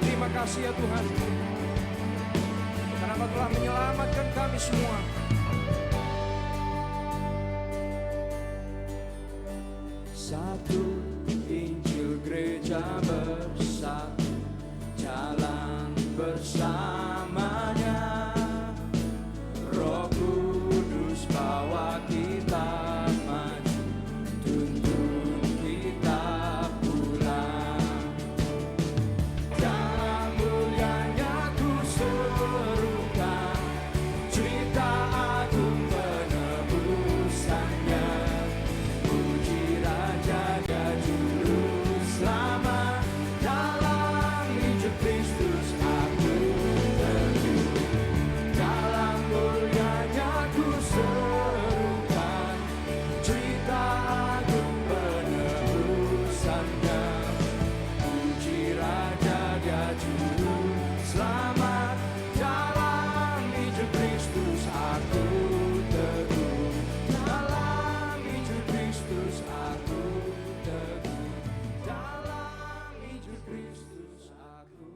Terima kasih ya Tuhan, karena Engkau telah menyelamatkan kami semua. Satu Injil gereja bersatu, jalan bersamanya. Roh Kudus bawa kita maju, tuntun kita pulang. Dalam mulianya ku serukan cerita agung penebusannya. Puji Raja dan Juru Selamat, dalam hidup Kristus aku teguh. Dalam mulianya ku serukan cerita agung penebusannya. Puji Raja dan Juru Selamat, dalam hidup Kristus aku teguh. Dalam hidup Kristus aku teguh. Dalam hidup Kristus aku.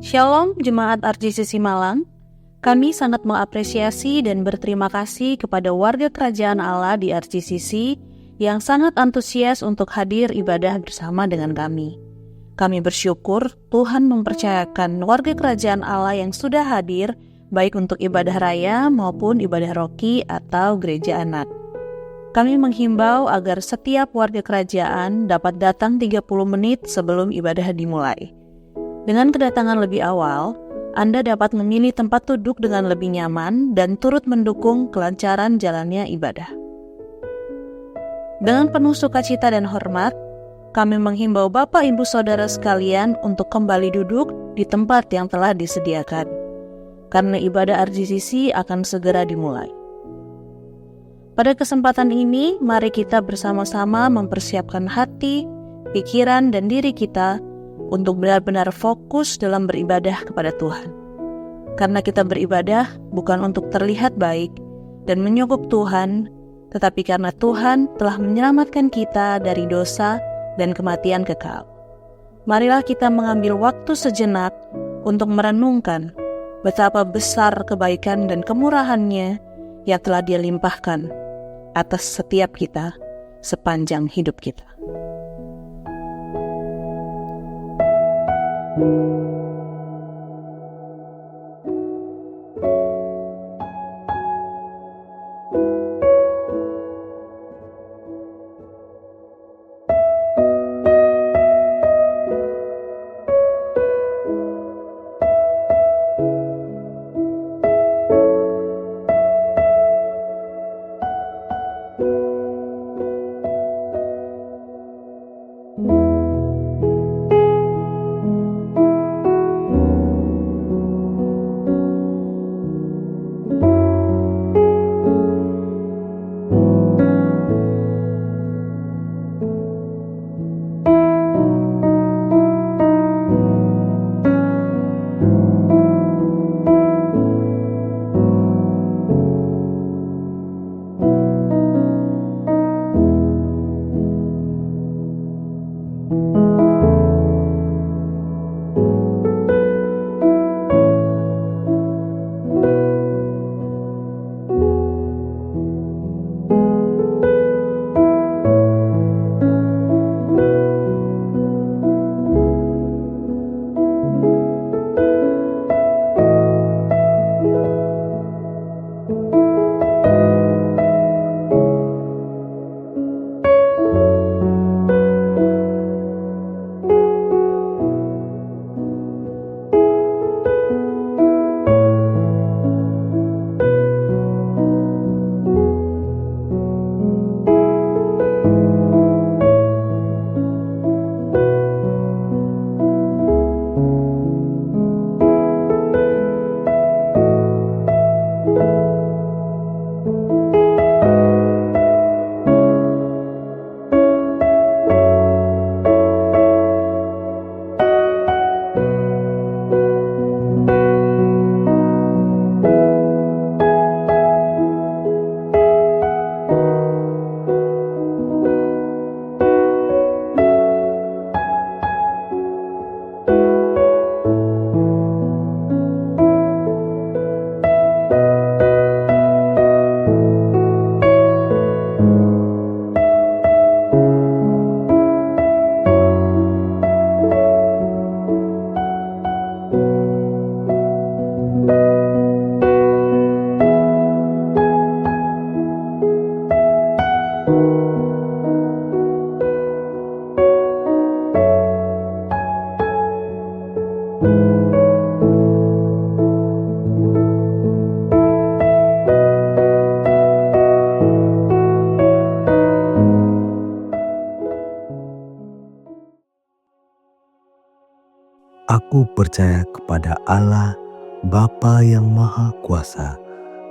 Shalom Jemaat RJCC Malang, kami sangat mengapresiasi dan berterima kasih kepada warga Kerajaan Allah di RJCC yang sangat antusias untuk hadir ibadah bersama dengan kami. Kami bersyukur Tuhan mempercayakan warga Kerajaan Allah yang sudah hadir baik untuk ibadah raya maupun ibadah roki atau gereja anak. Kami menghimbau agar setiap warga kerajaan dapat datang 30 menit sebelum ibadah dimulai. Dengan kedatangan lebih awal, Anda dapat memilih tempat duduk dengan lebih nyaman dan turut mendukung kelancaran jalannya ibadah. Dengan penuh sukacita dan hormat, kami menghimbau Bapak Ibu Saudara sekalian untuk kembali duduk di tempat yang telah disediakan, karena ibadah RJCC akan segera dimulai. Pada kesempatan ini, mari kita bersama-sama mempersiapkan hati, pikiran, dan diri kita untuk benar-benar fokus dalam beribadah kepada Tuhan. Karena kita beribadah bukan untuk terlihat baik dan menyugup Tuhan, tetapi karena Tuhan telah menyelamatkan kita dari dosa dan kematian kekal. Marilah kita mengambil waktu sejenak untuk merenungkan betapa besar kebaikan dan kemurahan-Nya yang telah Dia limpahkan atas setiap kita sepanjang hidup kita. Aku percaya kepada Allah, Bapa yang Maha Kuasa,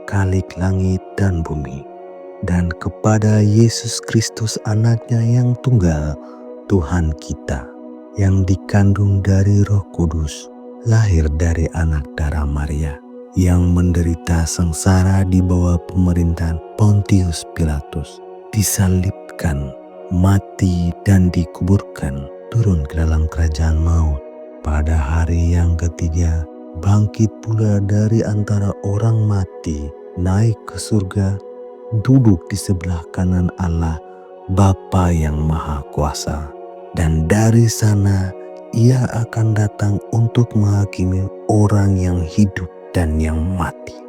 Khalik langit dan bumi, dan kepada Yesus Kristus anaknya yang tunggal, Tuhan kita, yang dikandung dari Roh Kudus, lahir dari anak darah Maria, yang menderita sengsara di bawah pemerintahan Pontius Pilatus, disalibkan, mati dan dikuburkan, turun ke dalam kerajaan maut. Pada hari yang ketiga, bangkit pula dari antara orang mati, naik ke surga, duduk di sebelah kanan Allah, Bapa yang Maha Kuasa. Dan dari sana Ia akan datang untuk menghakimi orang yang hidup dan yang mati.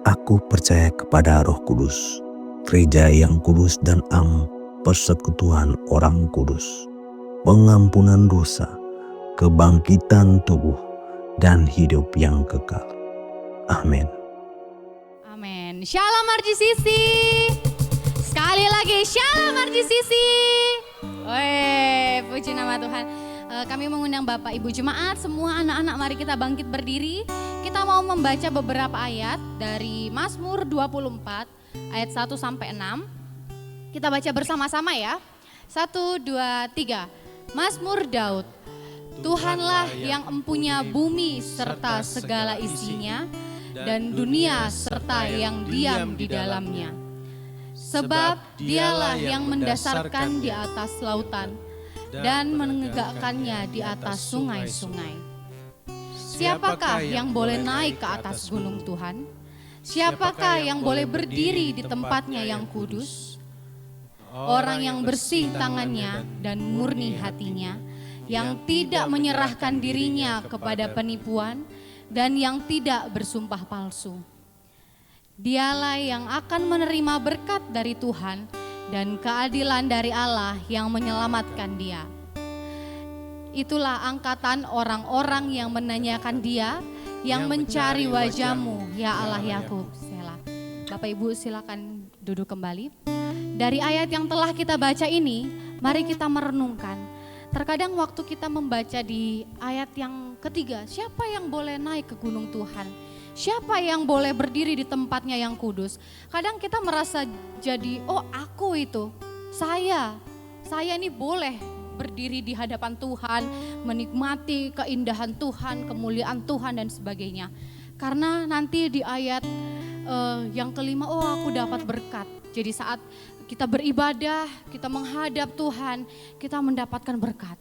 Aku percaya kepada Roh Kudus, gereja yang kudus dan am, persekutuan orang kudus, pengampunan dosa, kebangkitan tubuh, dan hidup yang kekal. Amin. Amin. Shalom RGCC. Sekali lagi Shalom RGCC. Woi, puji nama Tuhan. Kami mengundang Bapak Ibu Jemaat, semua anak-anak, mari kita bangkit berdiri. Kita mau membaca beberapa ayat dari Mazmur 24 ayat 1 sampai 6. Kita baca bersama-sama ya. 1, 2, 3. Mazmur Daud. Tuhanlah yang empunya bumi serta segala isinya, dan dunia serta yang diam di dalamnya. Sebab Dialah yang mendasarkan di atas lautan dan menegakkannya di atas sungai-sungai. Siapakah yang boleh naik ke atas gunung Tuhan? Siapakah yang boleh berdiri di tempatnya yang kudus? Orang yang bersih tangannya dan murni hatinya, yang tidak menyerahkan dirinya kepada penipuan dan yang tidak bersumpah palsu. Dialah yang akan menerima berkat dari Tuhan dan keadilan dari Allah yang menyelamatkan dia. Itulah angkatan orang-orang yang menanyakan dia, yang mencari wajah-Mu, ya Allah Yakub. Selah. Bapak Ibu silakan duduk kembali. Dari ayat yang telah kita baca ini, mari kita merenungkan. Terkadang waktu kita membaca di ayat yang ketiga, siapa yang boleh naik ke gunung Tuhan? Siapa yang boleh berdiri di tempatnya yang kudus? Kadang kita merasa jadi, oh aku itu, saya ini boleh berdiri di hadapan Tuhan, menikmati keindahan Tuhan, kemuliaan Tuhan dan sebagainya. Karena nanti di ayat yang kelima, oh aku dapat berkat. Jadi saat kita beribadah, kita menghadap Tuhan, kita mendapatkan berkat.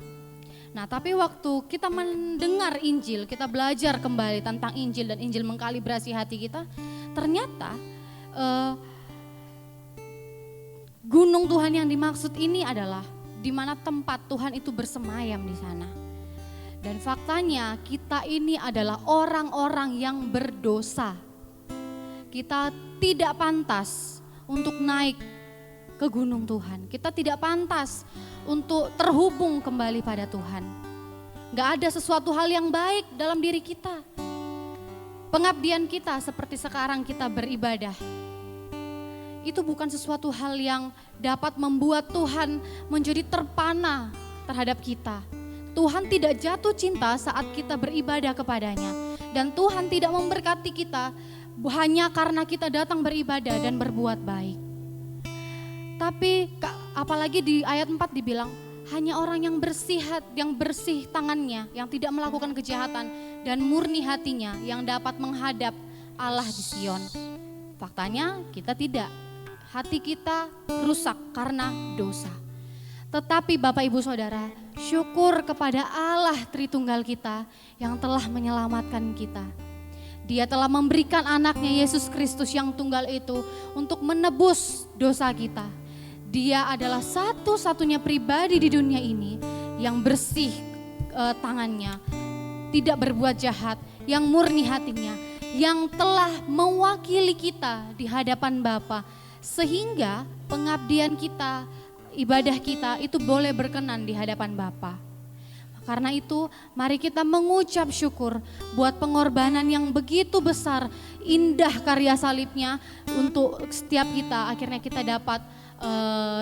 Nah tapi waktu kita mendengar Injil, kita belajar kembali tentang Injil dan Injil mengkalibrasi hati kita, ternyata gunung Tuhan yang dimaksud ini adalah di mana tempat Tuhan itu bersemayam di sana. Dan faktanya kita ini adalah orang-orang yang berdosa. Kita tidak pantas untuk naik ke gunung Tuhan. Kita tidak pantas untuk terhubung kembali pada Tuhan. Gak ada sesuatu hal yang baik dalam diri kita. Pengabdian kita seperti sekarang kita beribadah. Itu bukan sesuatu hal yang dapat membuat Tuhan menjadi terpana terhadap kita. Tuhan tidak jatuh cinta saat kita beribadah kepadanya. Dan Tuhan tidak memberkati kita hanya karena kita datang beribadah dan berbuat baik. Tapi apalagi di ayat 4 dibilang hanya orang yang bersih tangannya, yang tidak melakukan kejahatan dan murni hatinya yang dapat menghadap Allah di Sion. Faktanya kita tidak. Hati kita rusak karena dosa. Tetapi Bapak Ibu Saudara, syukur kepada Allah Tritunggal kita yang telah menyelamatkan kita. Dia telah memberikan anaknya Yesus Kristus yang tunggal itu untuk menebus dosa kita. Dia adalah satu-satunya pribadi di dunia ini yang bersih tangannya, tidak berbuat jahat, yang murni hatinya, yang telah mewakili kita di hadapan Bapa, sehingga pengabdian kita, ibadah kita itu boleh berkenan di hadapan Bapa. Karena itu mari kita mengucap syukur buat pengorbanan yang begitu besar, indah karya salibnya untuk setiap kita, akhirnya kita dapat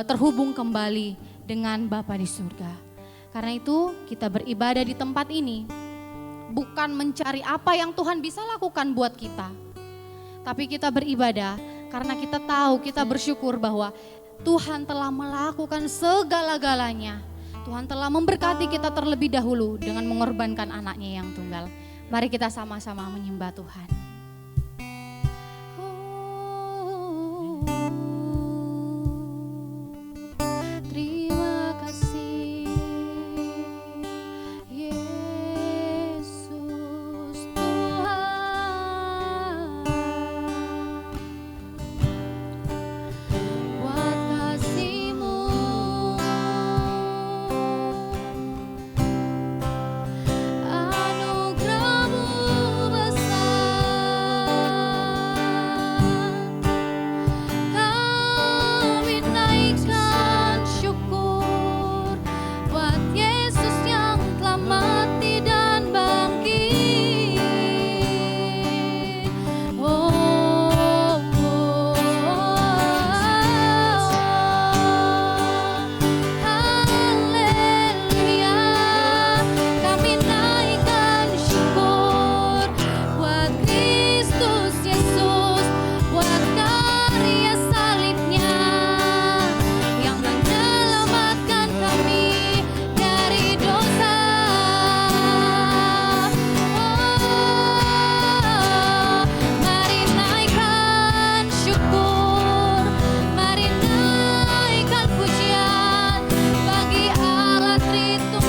terhubung kembali dengan Bapa di surga. Karena itu kita beribadah di tempat ini bukan mencari apa yang Tuhan bisa lakukan buat kita. Tapi kita beribadah karena kita tahu, kita bersyukur bahwa Tuhan telah melakukan segala-galanya. Tuhan telah memberkati kita terlebih dahulu dengan mengorbankan anaknya yang tunggal. Mari kita sama-sama menyembah Tuhan. Terima kasih Yesus Tuhan, buat kasih-Mu, anugerah-Mu besar. Kami naikkan syukur buat Yesus yang telah mati dan bangkit. Haleluya. Kami naikkan syukur buat Kristus Yesus, buat karya salibnya yang menyelamatkan kami dari dosa. Mari naikkan syukur, mari naikkan pujian bagi Allah Tritunggal.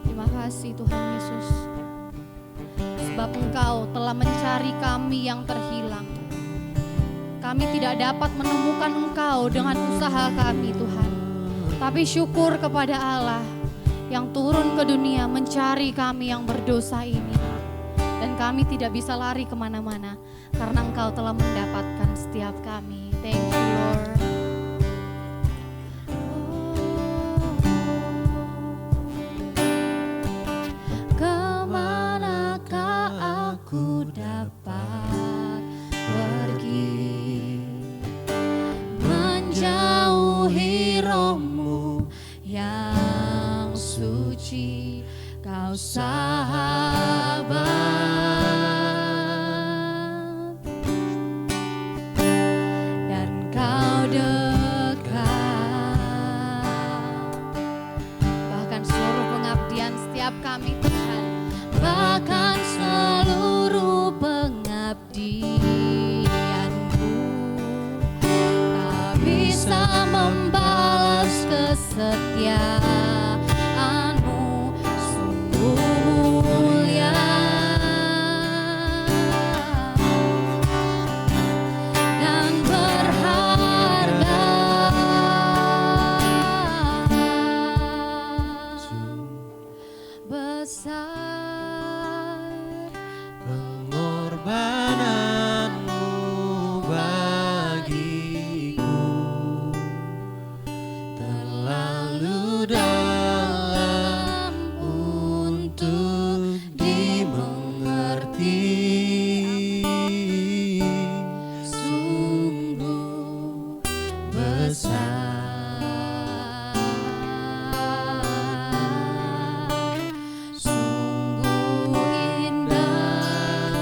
Terima kasih Tuhan Yesus, sebab Engkau telah mencari kami yang terhilang. Kami tidak dapat menemukan Engkau dengan usaha kami Tuhan. Tapi syukur kepada Allah yang turun ke dunia mencari kami yang berdosa ini. Dan kami tidak bisa lari kemana-mana karena Engkau telah mendapatkan setiap kami. Thank you Lord. Kemanakah aku dapat pergi, menjauhi roh-Mu yang suci, Kau sahabat, dan Kau dekat. Bahkan seluruh pengabdian setiap kami Tuhan, bahkan seluruh pengabdianku tak bisa membalas kesetiaan-Mu, sungguh mulia dan berharga. Besar Pengorbananmu bagiku terlalu dalam untuk dimengerti. Sungguh besar, sungguh indah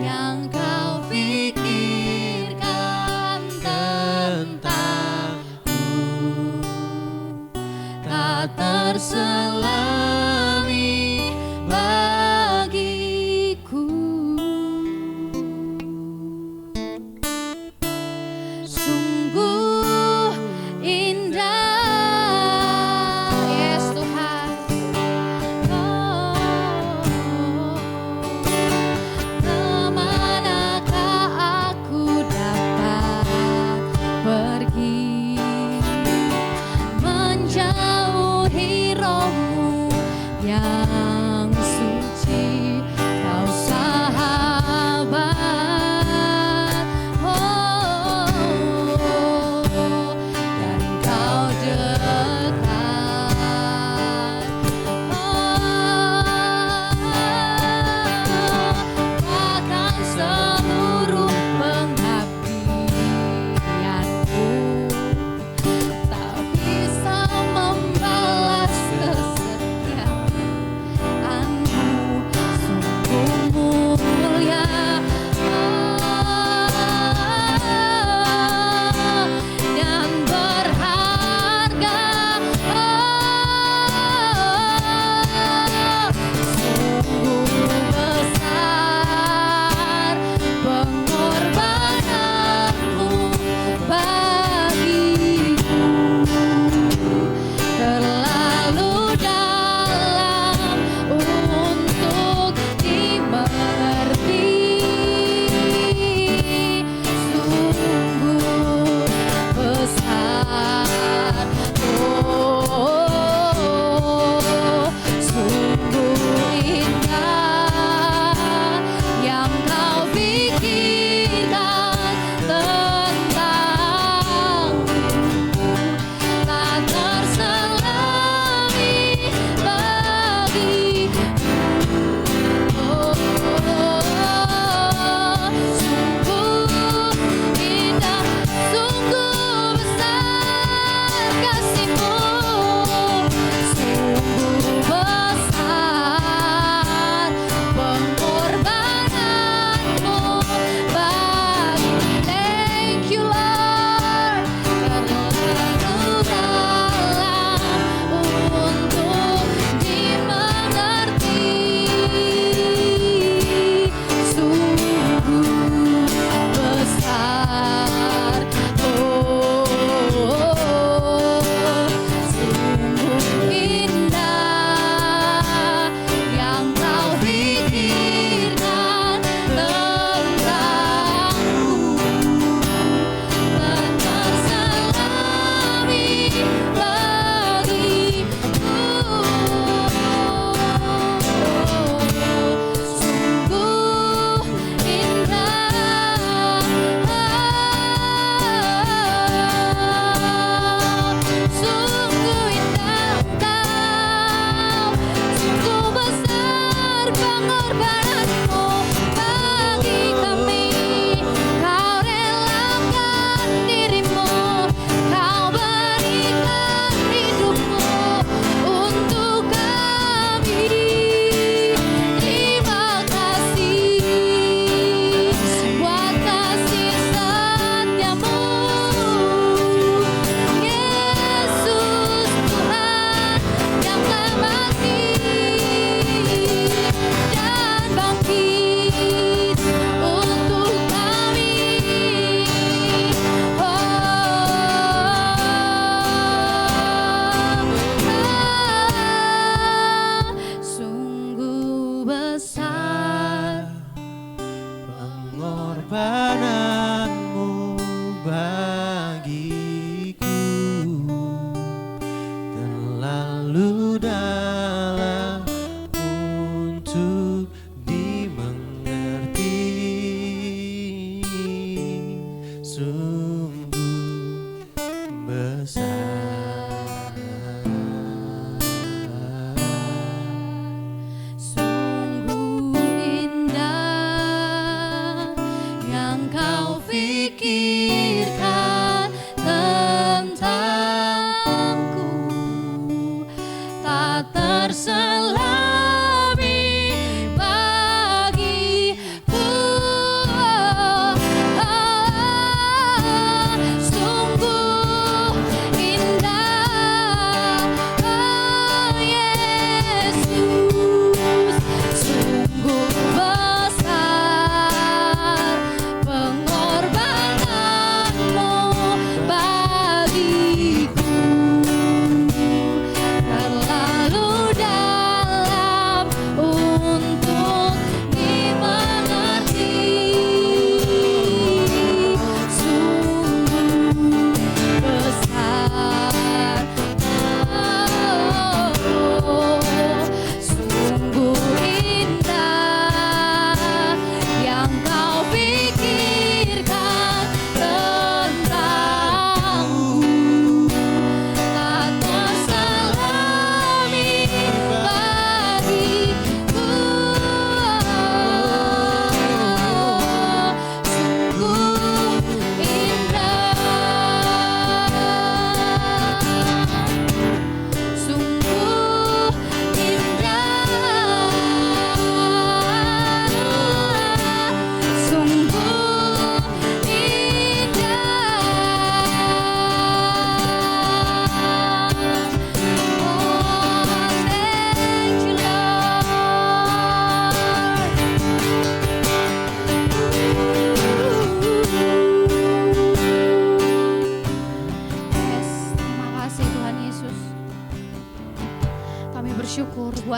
yang Kau pikirkan tentangku, tak terselami bagiku. Sungguh indah, yes Tuhan. Kemanakah aku dapat pergi, menjauhi roh-Mu yang suci, Kau sahabat, dan Kau dekat.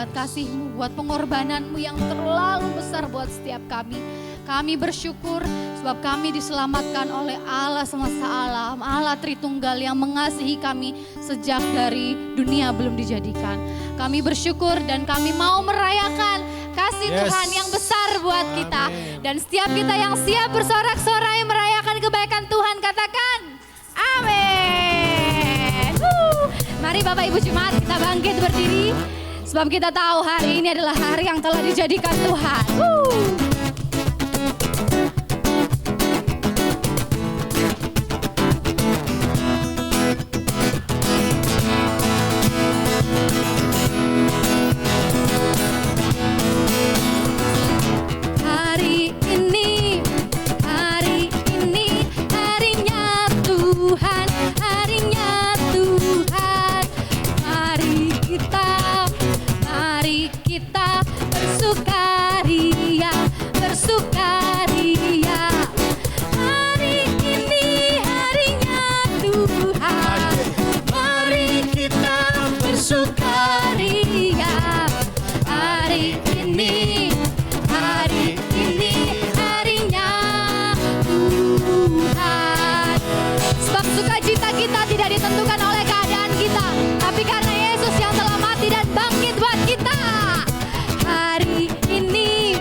buat kasih-Mu, buat pengorbanan-Mu yang terlalu besar buat setiap kami. Kami bersyukur sebab kami diselamatkan oleh Allah semesta alam, Allah Tritunggal yang mengasihi kami sejak dari dunia belum dijadikan. Kami bersyukur dan kami mau merayakan kasih Tuhan yang besar buat kita. Dan setiap kita yang siap bersorak-sorai merayakan kebaikan Tuhan, katakan amin. Mari Bapak Ibu Jemaat kita bangkit berdiri. Sebab kita tahu hari ini adalah hari yang telah dijadikan Tuhan. Hari ini harinya Tuhan, harinya Tuhan. Mari kita bersukaria, bersukaria. Hari ini harinya Tuhan. Mari kita bersukaria. Hari ini harinya Tuhan. Sebab sukacita kita tidak ditentukan oleh keadaan kita, tapi karena Yesus yang telah mati dan bangkit buat kita. Hari ini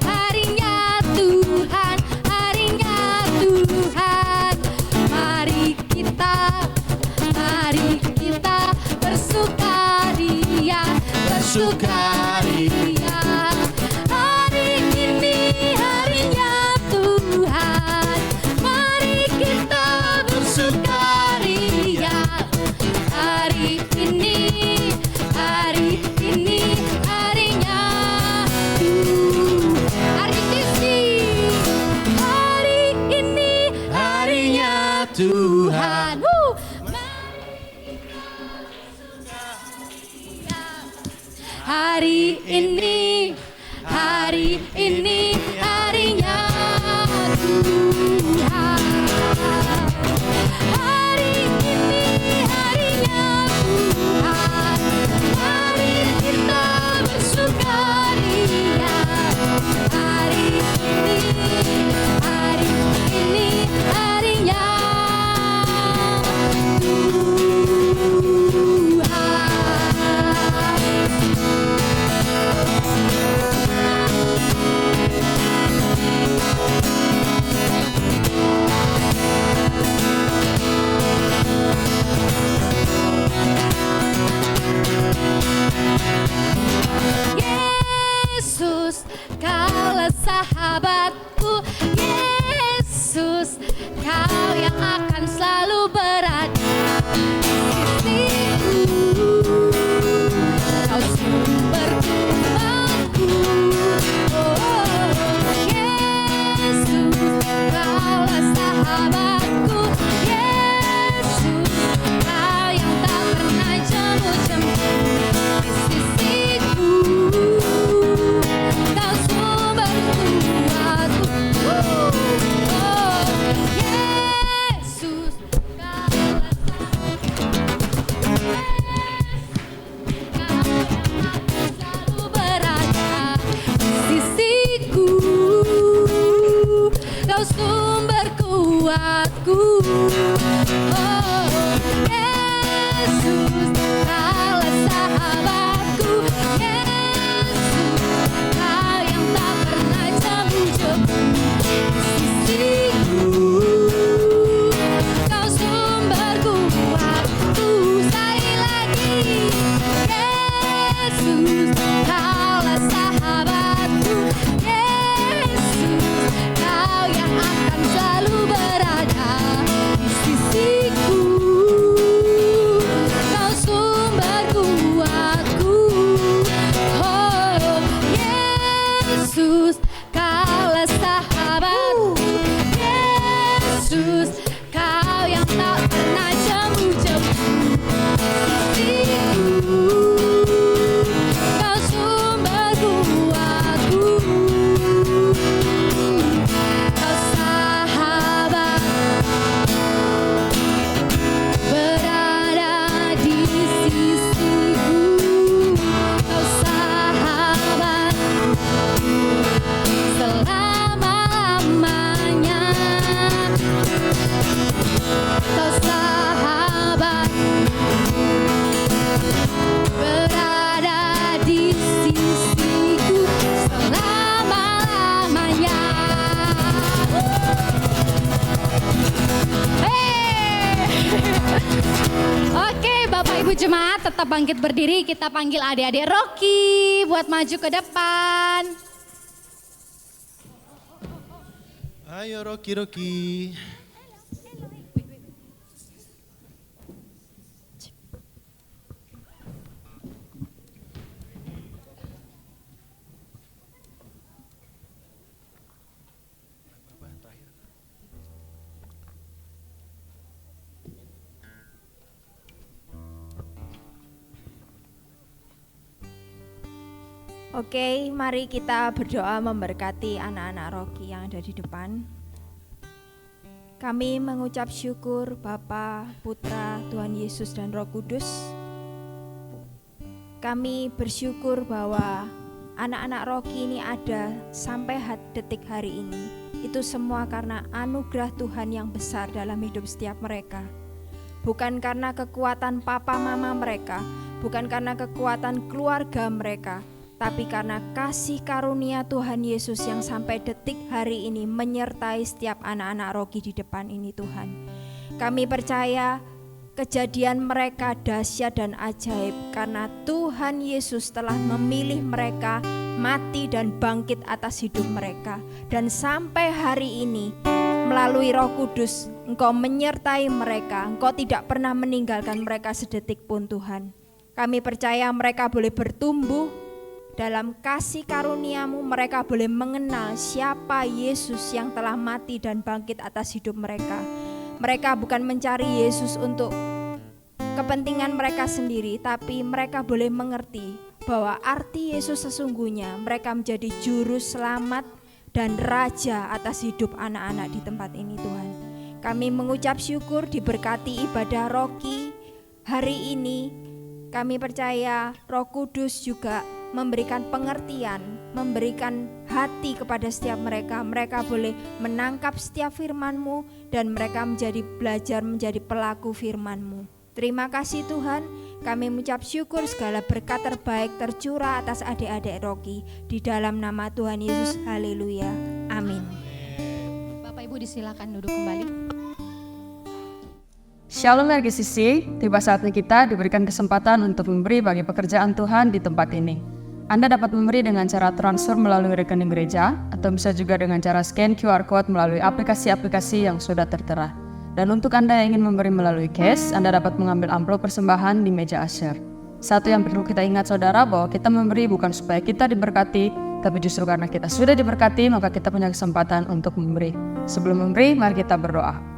harinya Tuhan, harinya Tuhan. Mari kita bersukaria, bersukaria. Hari ini harinya Tuhan. Mari kita bersukaria. Hari ini harinya Tuhan. Hari ini harinya Tuhan. Hari ini harinya Tuhan. Hari ini harinya Tuhan. Mari kita bersukaria. Hari ini harinya Yesus, kaulah sahabatku. Yesus, kau yang akan selalu berada di sisiku. Kau sumber hikmatku. Oh, Yesus, kaulah sahabatku. Yesus, kau yang tak pernah jemu-jemu di sisiku. Kau sumber kuatku. Oh, Yesus, kaulah sahabatku. Kau yang akan selalu berada di sisiku. Kau sumber kuatku. Oh, Yesus, kaulah sahabatku. Yesus, kau yang tak pernah jemu-jemu di sisiku. Kau sumber kuatku. Sekali lagi, Yesus, kaulah sahabatku. Yesus, kau yang akan selalu berada tetap bangkit berdiri. Kita panggil adik-adik Rocky buat maju ke depan. Ayo Rocky. Oke, mari kita berdoa memberkati anak-anak Rocky yang ada di depan. Kami mengucap syukur Bapa, Putra, Tuhan Yesus dan Roh Kudus. Kami bersyukur bahwa anak-anak Rocky ini ada sampai detik hari ini. Itu semua karena anugerah Tuhan yang besar dalam hidup setiap mereka. Bukan karena kekuatan papa mama mereka, bukan karena kekuatan keluarga mereka, tapi karena kasih karunia Tuhan Yesus yang sampai detik hari ini menyertai setiap anak-anak Rocky di depan ini Tuhan. Kami percaya kejadian mereka dahsyat dan ajaib karena Tuhan Yesus telah memilih mereka mati dan bangkit atas hidup mereka. Dan sampai hari ini melalui Roh Kudus Engkau menyertai mereka, Engkau tidak pernah meninggalkan mereka sedetik pun Tuhan. Kami percaya mereka boleh bertumbuh dalam kasih karunia-Mu, mereka boleh mengenal siapa Yesus yang telah mati dan bangkit atas hidup mereka. Mereka bukan mencari Yesus untuk kepentingan mereka sendiri, tapi mereka boleh mengerti bahwa arti Yesus sesungguhnya mereka menjadi juru selamat dan raja atas hidup anak-anak di tempat ini Tuhan. Kami mengucap syukur diberkati ibadah Rocky hari ini. Kami percaya Roh Kudus juga memberikan pengertian, memberikan hati kepada setiap mereka. Mereka boleh menangkap setiap firman-Mu dan mereka belajar menjadi pelaku firman-Mu. Terima kasih Tuhan, kami mengucap syukur segala berkat terbaik tercurah atas adik-adik Rocky. Di dalam nama Tuhan Yesus, haleluya, amin. Bapak Ibu disilakan duduk kembali. Shalom RGCC, tiba saatnya kita diberikan kesempatan untuk memberi bagi pekerjaan Tuhan di tempat ini. Anda dapat memberi dengan cara transfer melalui rekening gereja, atau bisa juga dengan cara scan QR Code melalui aplikasi-aplikasi yang sudah tertera. Dan untuk Anda yang ingin memberi melalui cash, Anda dapat mengambil amplop persembahan di meja asyar. Satu yang perlu kita ingat saudara, bahwa kita memberi bukan supaya kita diberkati, tapi justru karena kita sudah diberkati, maka kita punya kesempatan untuk memberi. Sebelum memberi, mari kita berdoa.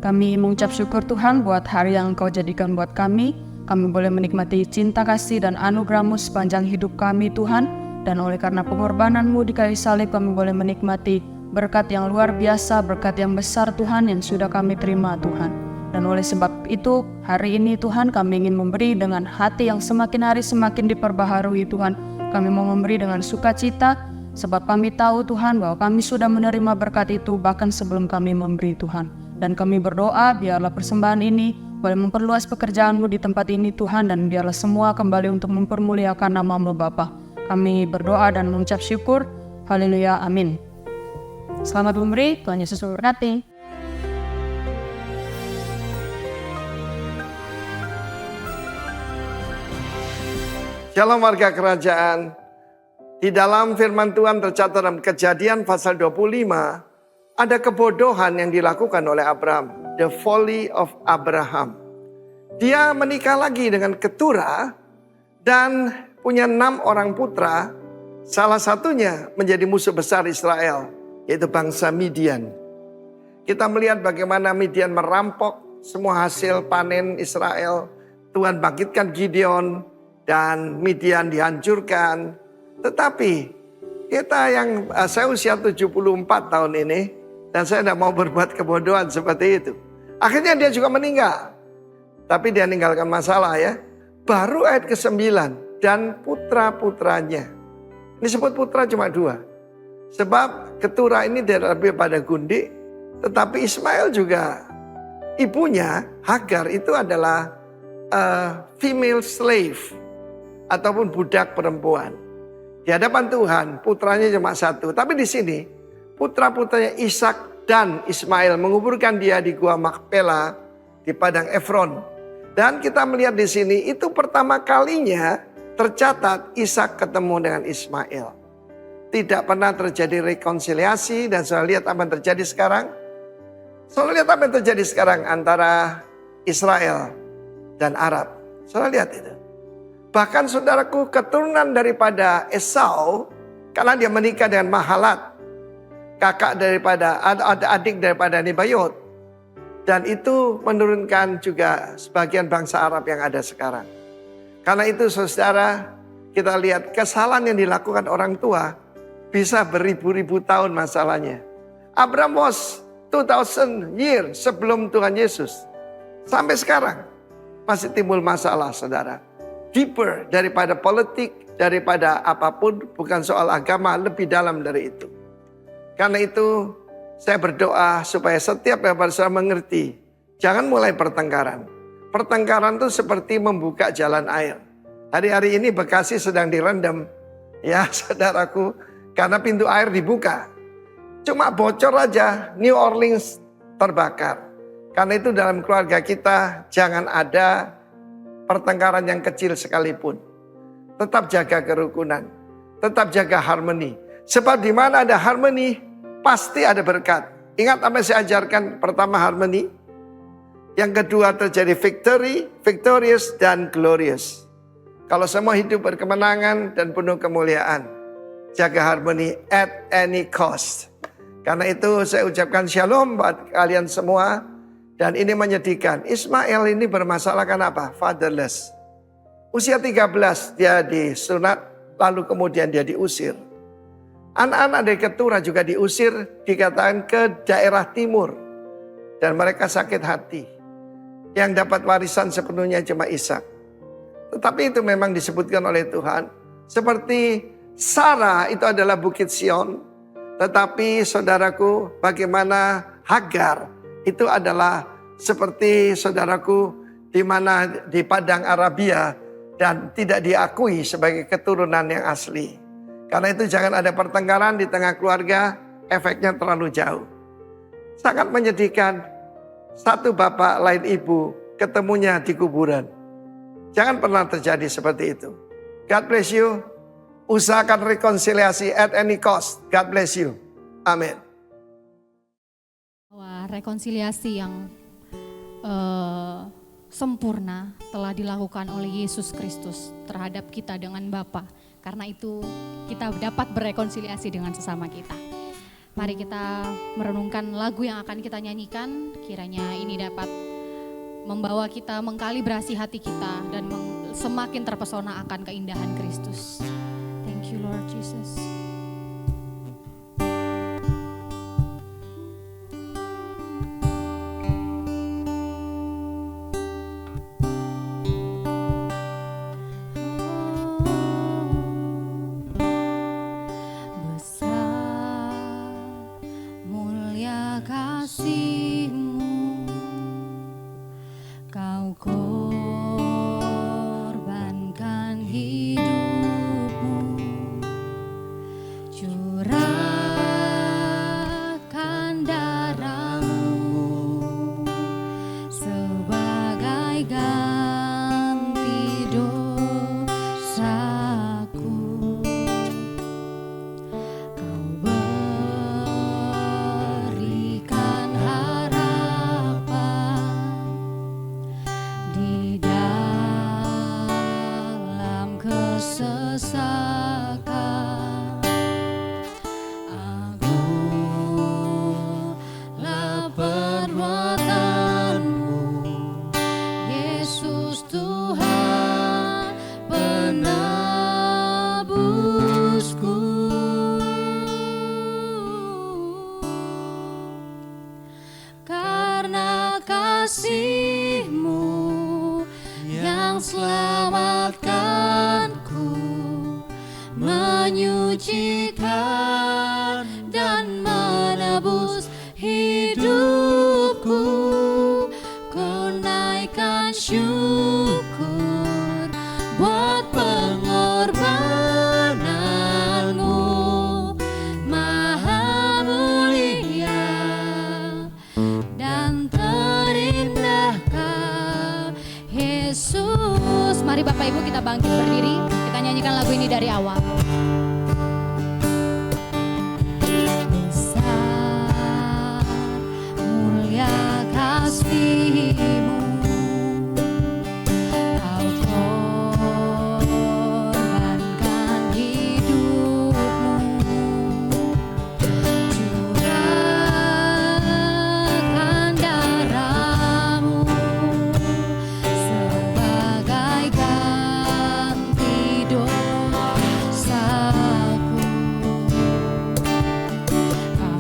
Kami mengucap syukur Tuhan buat hari yang Engkau jadikan buat kami. Kami boleh menikmati cinta kasih dan anugerah-Mu sepanjang hidup kami Tuhan. Dan oleh karena pengorbanan-Mu di kayu salib, kami boleh menikmati berkat yang luar biasa, berkat yang besar Tuhan yang sudah kami terima Tuhan. Dan oleh sebab itu hari ini Tuhan kami ingin memberi dengan hati yang semakin hari semakin diperbaharui Tuhan. Kami mau memberi dengan sukacita sebab kami tahu Tuhan bahwa kami sudah menerima berkat itu bahkan sebelum kami memberi Tuhan. Dan kami berdoa biarlah persembahan ini boleh memperluas pekerjaan-Mu di tempat ini Tuhan, dan biarlah semua kembali untuk mempermuliakan nama-Mu Bapa. Kami berdoa dan mengucap syukur. Haleluya, amin. Selamat memberi, Tuhan Yesus memberkati. Shalom warga kerajaan. Di dalam firman Tuhan tercatat dalam Kejadian pasal 25, ada kebodohan yang dilakukan oleh Abraham, the folly of Abraham. Dia menikah lagi dengan Keturah dan punya 6 orang putra. Salah satunya menjadi musuh besar Israel, yaitu bangsa Midian. Kita melihat bagaimana Midian merampok semua hasil panen Israel. Tuhan bangkitkan Gideon dan Midian dihancurkan. Tetapi saya usia 74 tahun ini, dan saya tidak mau berbuat kebodohan seperti itu. Akhirnya dia juga meninggal. Tapi dia meninggalkan masalah ya. Baru ayat ke-9, dan putra-putranya. Ini sebut putra cuma 2. Sebab Keturah ini tidak lebih pada gundik. Tetapi Ismail juga, ibunya Hagar itu adalah female slave. Ataupun budak perempuan. Di hadapan Tuhan putranya cuma 1. Tapi di sini putra-putranya Ishak dan Ismail menguburkan dia di Gua Makpela di Padang Efron. Dan kita melihat di sini itu pertama kalinya tercatat Ishak ketemu dengan Ismail. Tidak pernah terjadi rekonsiliasi dan saudara lihat apa yang terjadi sekarang. Saudara lihat apa yang terjadi sekarang antara Israel dan Arab. Saudara lihat itu. Bahkan saudaraku keturunan daripada Esau karena dia menikah dengan Mahalat. Kakak daripada adik daripada Nebayot. Dan itu menurunkan juga sebagian bangsa Arab yang ada sekarang. Karena itu saudara, kita lihat kesalahan yang dilakukan orang tua bisa beribu-ribu tahun masalahnya. Abraham was 2000 years sebelum Tuhan Yesus. Sampai sekarang masih timbul masalah saudara. Deeper daripada politik, daripada apapun, bukan soal agama, lebih dalam dari itu. Karena itu saya berdoa supaya setiap yang saudara mengerti, jangan mulai pertengkaran. Pertengkaran itu seperti membuka jalan air. Hari-hari ini Bekasi sedang direndam, ya saudaraku, karena pintu air dibuka. Cuma bocor aja, New Orleans terbakar. Karena itu dalam keluarga kita jangan ada pertengkaran yang kecil sekalipun. Tetap jaga kerukunan, tetap jaga harmoni. Sebab di mana ada harmoni, pasti ada berkat. Ingat apa yang saya ajarkan? Pertama harmoni. Yang kedua terjadi victory, victorious dan glorious. Kalau semua hidup berkemenangan dan penuh kemuliaan. Jaga harmoni at any cost. Karena itu saya ucapkan shalom buat kalian semua. Dan ini menyedihkan. Ismail ini bermasalahkan apa? Fatherless. Usia 13 dia disunat, lalu kemudian dia diusir. Anak-anak dari keturah juga diusir, dikatakan ke daerah timur. Dan mereka sakit hati. Yang dapat warisan sepenuhnya cuma Ishak. Tetapi itu memang disebutkan oleh Tuhan. Seperti Sarah itu adalah Bukit Sion. Tetapi saudaraku, bagaimana Hagar itu adalah seperti saudaraku di mana di padang Arabia dan tidak diakui sebagai keturunan yang asli. Karena itu jangan ada pertengkaran di tengah keluarga, efeknya terlalu jauh. Sangat menyedihkan, satu bapak lain ibu ketemunya di kuburan. Jangan pernah terjadi seperti itu. God bless you. Usahakan rekonsiliasi at any cost. God bless you. Amin. Wah, rekonsiliasi yang sempurna telah dilakukan oleh Yesus Kristus terhadap kita dengan Bapa. Karena itu kita dapat berrekonsiliasi dengan sesama kita. Mari kita merenungkan lagu yang akan kita nyanyikan. Kiranya ini dapat membawa kita mengkalibrasi hati kita dan semakin terpesona akan keindahan Kristus. Thank you Lord Jesus. berdiri, kita nyanyikan lagu ini dari awal. Besar mulia kasih-Mu, Kau korbankan hidup-Mu, curahkan darah-Mu sebagai ganti dosaku. Kau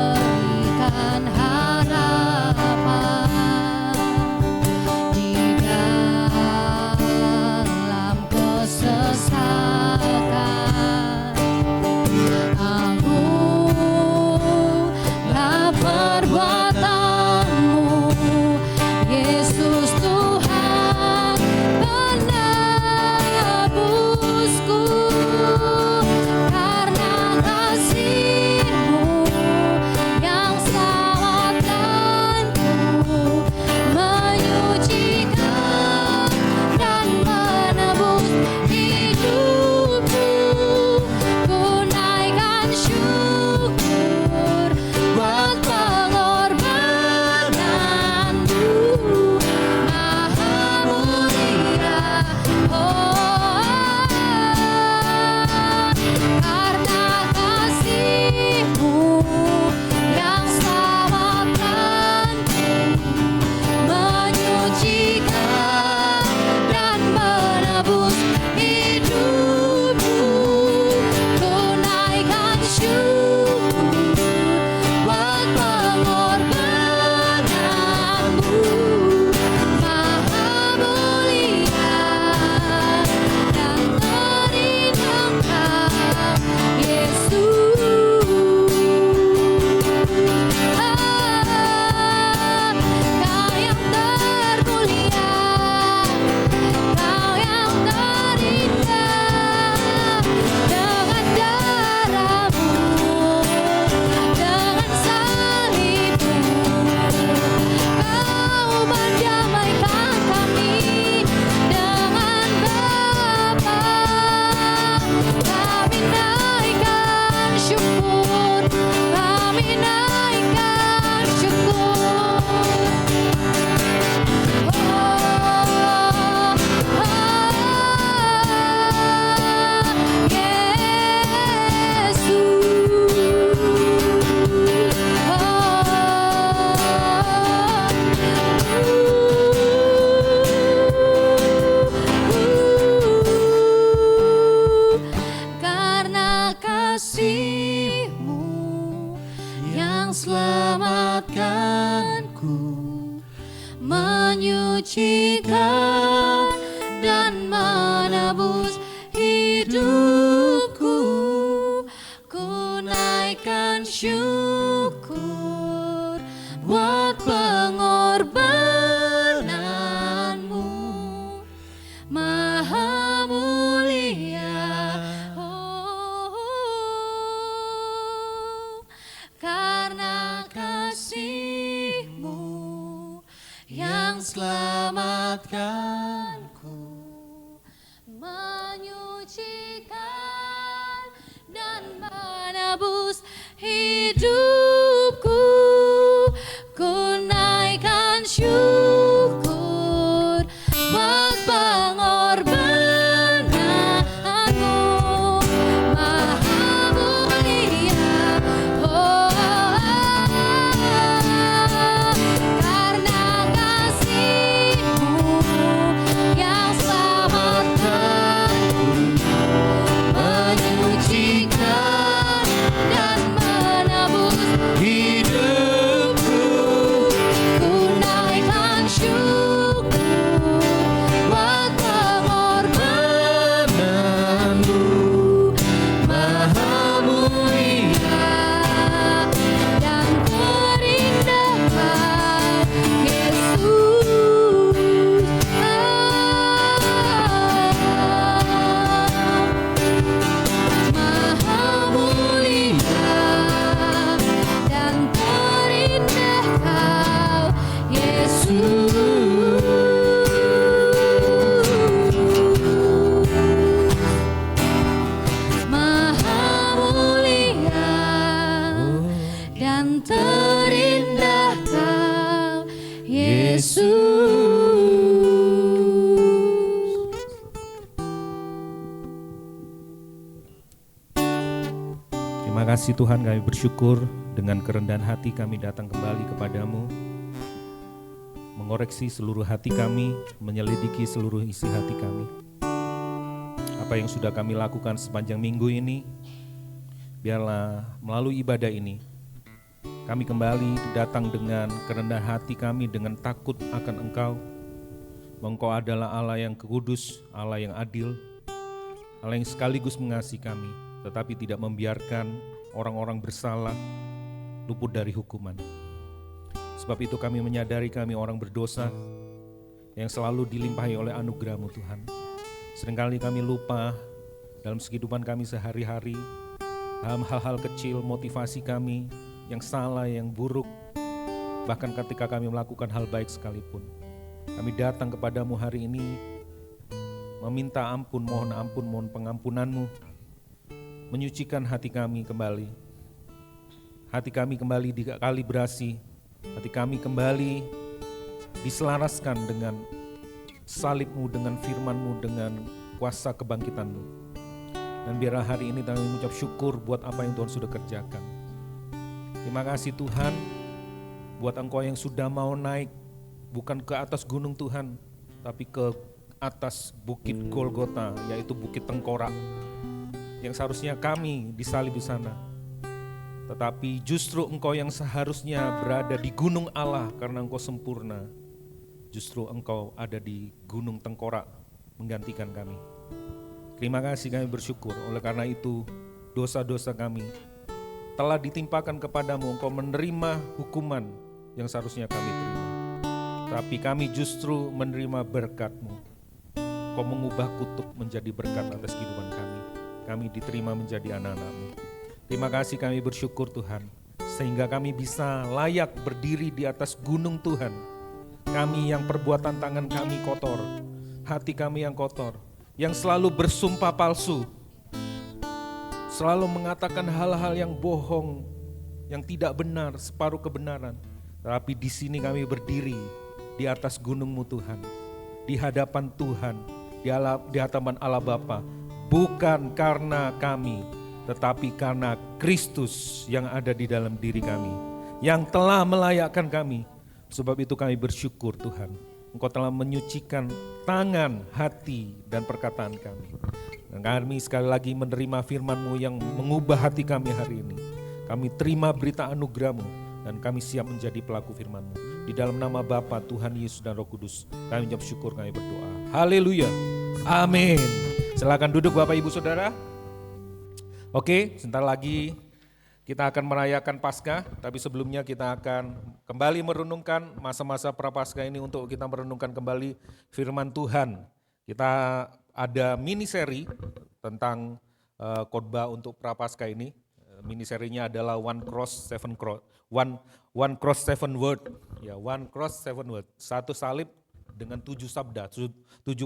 berikan harapan di dalam kesesakan. Agunglah perbuatan-Mu, Yesus Tuhan penebusku. Karena kasih-Mu yang selamatkanku, menyucikan dan menebus hidupku. Ku naikkan syukur buat pengorbanan-Mu, Maha mulia. Karena kasih-Mu yang selamatkanku, menyucikan dan menebus hidupku. Ku naikkan syukur buat pengorbanan-Mu, Maha mulia dan terindah Yesus. Kau yang termulia, Kau yang terindah, dengan darah-Mu, dengan salib-Mu, Kau mendamaikan kami dengan Bapa. Kami naikkan syukur, kami naikkan syukur. Karena kasih-Mu yang selamatkanku, menyucikan dan menebus hidupku. Ku naikkan syukur buat pengorbanan-Mu, Maha mulia. Karena kasih-Mu yang selamatkanku, menyucikan dan menebus hidupku. Ku naikkan syukur buat pengorbanan-Mu, Maha mulia. Karena kasih-Mu yang selamatkanku, menyucikan dan menebus Terima kasih Tuhan, kami bersyukur dengan kerendahan hati kami datang kembali kepadamu, mengoreksi seluruh hati kami, menyelidiki seluruh isi hati kami. Apa yang sudah kami lakukan sepanjang minggu ini, biarlah melalui ibadah ini, kami kembali datang dengan kerendahan hati kami, dengan takut akan Engkau. Engkau adalah Allah yang kudus, Allah yang adil, Allah yang sekaligus mengasihi kami, tetapi tidak membiarkan orang-orang bersalah luput dari hukuman. Sebab itu kami menyadari kami orang berdosa yang selalu dilimpahi oleh anugerah-Mu Tuhan. Seringkali kami lupa dalam kehidupan kami sehari-hari, dalam hal-hal kecil motivasi kami yang salah, yang buruk, bahkan ketika kami melakukan hal baik sekalipun. Kami datang kepadamu hari ini meminta ampun, mohon pengampunan-Mu, menyucikan hati kami kembali. Hati kami kembali dikalibrasi, hati kami kembali diselaraskan dengan salib-Mu, dengan firman-Mu, dengan kuasa kebangkitan-Mu. Dan biarlah hari ini kami mengucap syukur buat apa yang Tuhan sudah kerjakan. Terima kasih Tuhan buat Engkau yang sudah mau naik bukan ke atas gunung Tuhan, tapi ke atas bukit Golgota, yaitu bukit tengkorak, yang seharusnya kami disalib di sana. Tetapi justru Engkau yang seharusnya berada di gunung Allah karena Engkau sempurna, justru Engkau ada di gunung tengkorak menggantikan kami. Terima kasih, kami bersyukur. Oleh karena itu dosa-dosa kami telah ditimpakan kepadamu. Engkau menerima hukuman yang seharusnya kami terima, tapi kami justru menerima berkat-Mu. Kau mengubah kutuk menjadi berkat atas kehidupan kami. Kami diterima menjadi anak-anak-Mu. Terima kasih, kami bersyukur Tuhan, sehingga kami bisa layak berdiri di atas gunung Tuhan. Kami yang perbuatan tangan kami kotor, hati kami yang kotor, yang selalu bersumpah palsu, selalu mengatakan hal-hal yang bohong, yang tidak benar, separuh kebenaran. Tapi di sini kami berdiri di atas gunung-Mu Tuhan, di hadapan Tuhan, di hadapan Allah Bapa, bukan karena kami, tetapi karena Kristus yang ada di dalam diri kami, yang telah melayakkan kami. Sebab itu kami bersyukur Tuhan, Engkau telah menyucikan tangan, hati, dan perkataan kami. Dan kami sekali lagi menerima firman-Mu yang mengubah hati kami hari ini. Kami terima berita anugerah-Mu dan kami siap menjadi pelaku firman-Mu. Di dalam nama Bapa, Tuhan Yesus dan Roh Kudus, kami ucap syukur, kami berdoa. Haleluya. Amin. Silakan duduk Bapak Ibu Saudara. Oke, sebentar lagi kita akan merayakan Paskah, tapi sebelumnya kita akan kembali merenungkan masa-masa Prapaskah ini untuk kita merenungkan kembali firman Tuhan. Kita ada mini seri tentang khotbah untuk Prapaskah ini. Mini serinya adalah One Cross Seven Word. Ya, One Cross Seven Word. Satu salib dengan 7 sabda, 7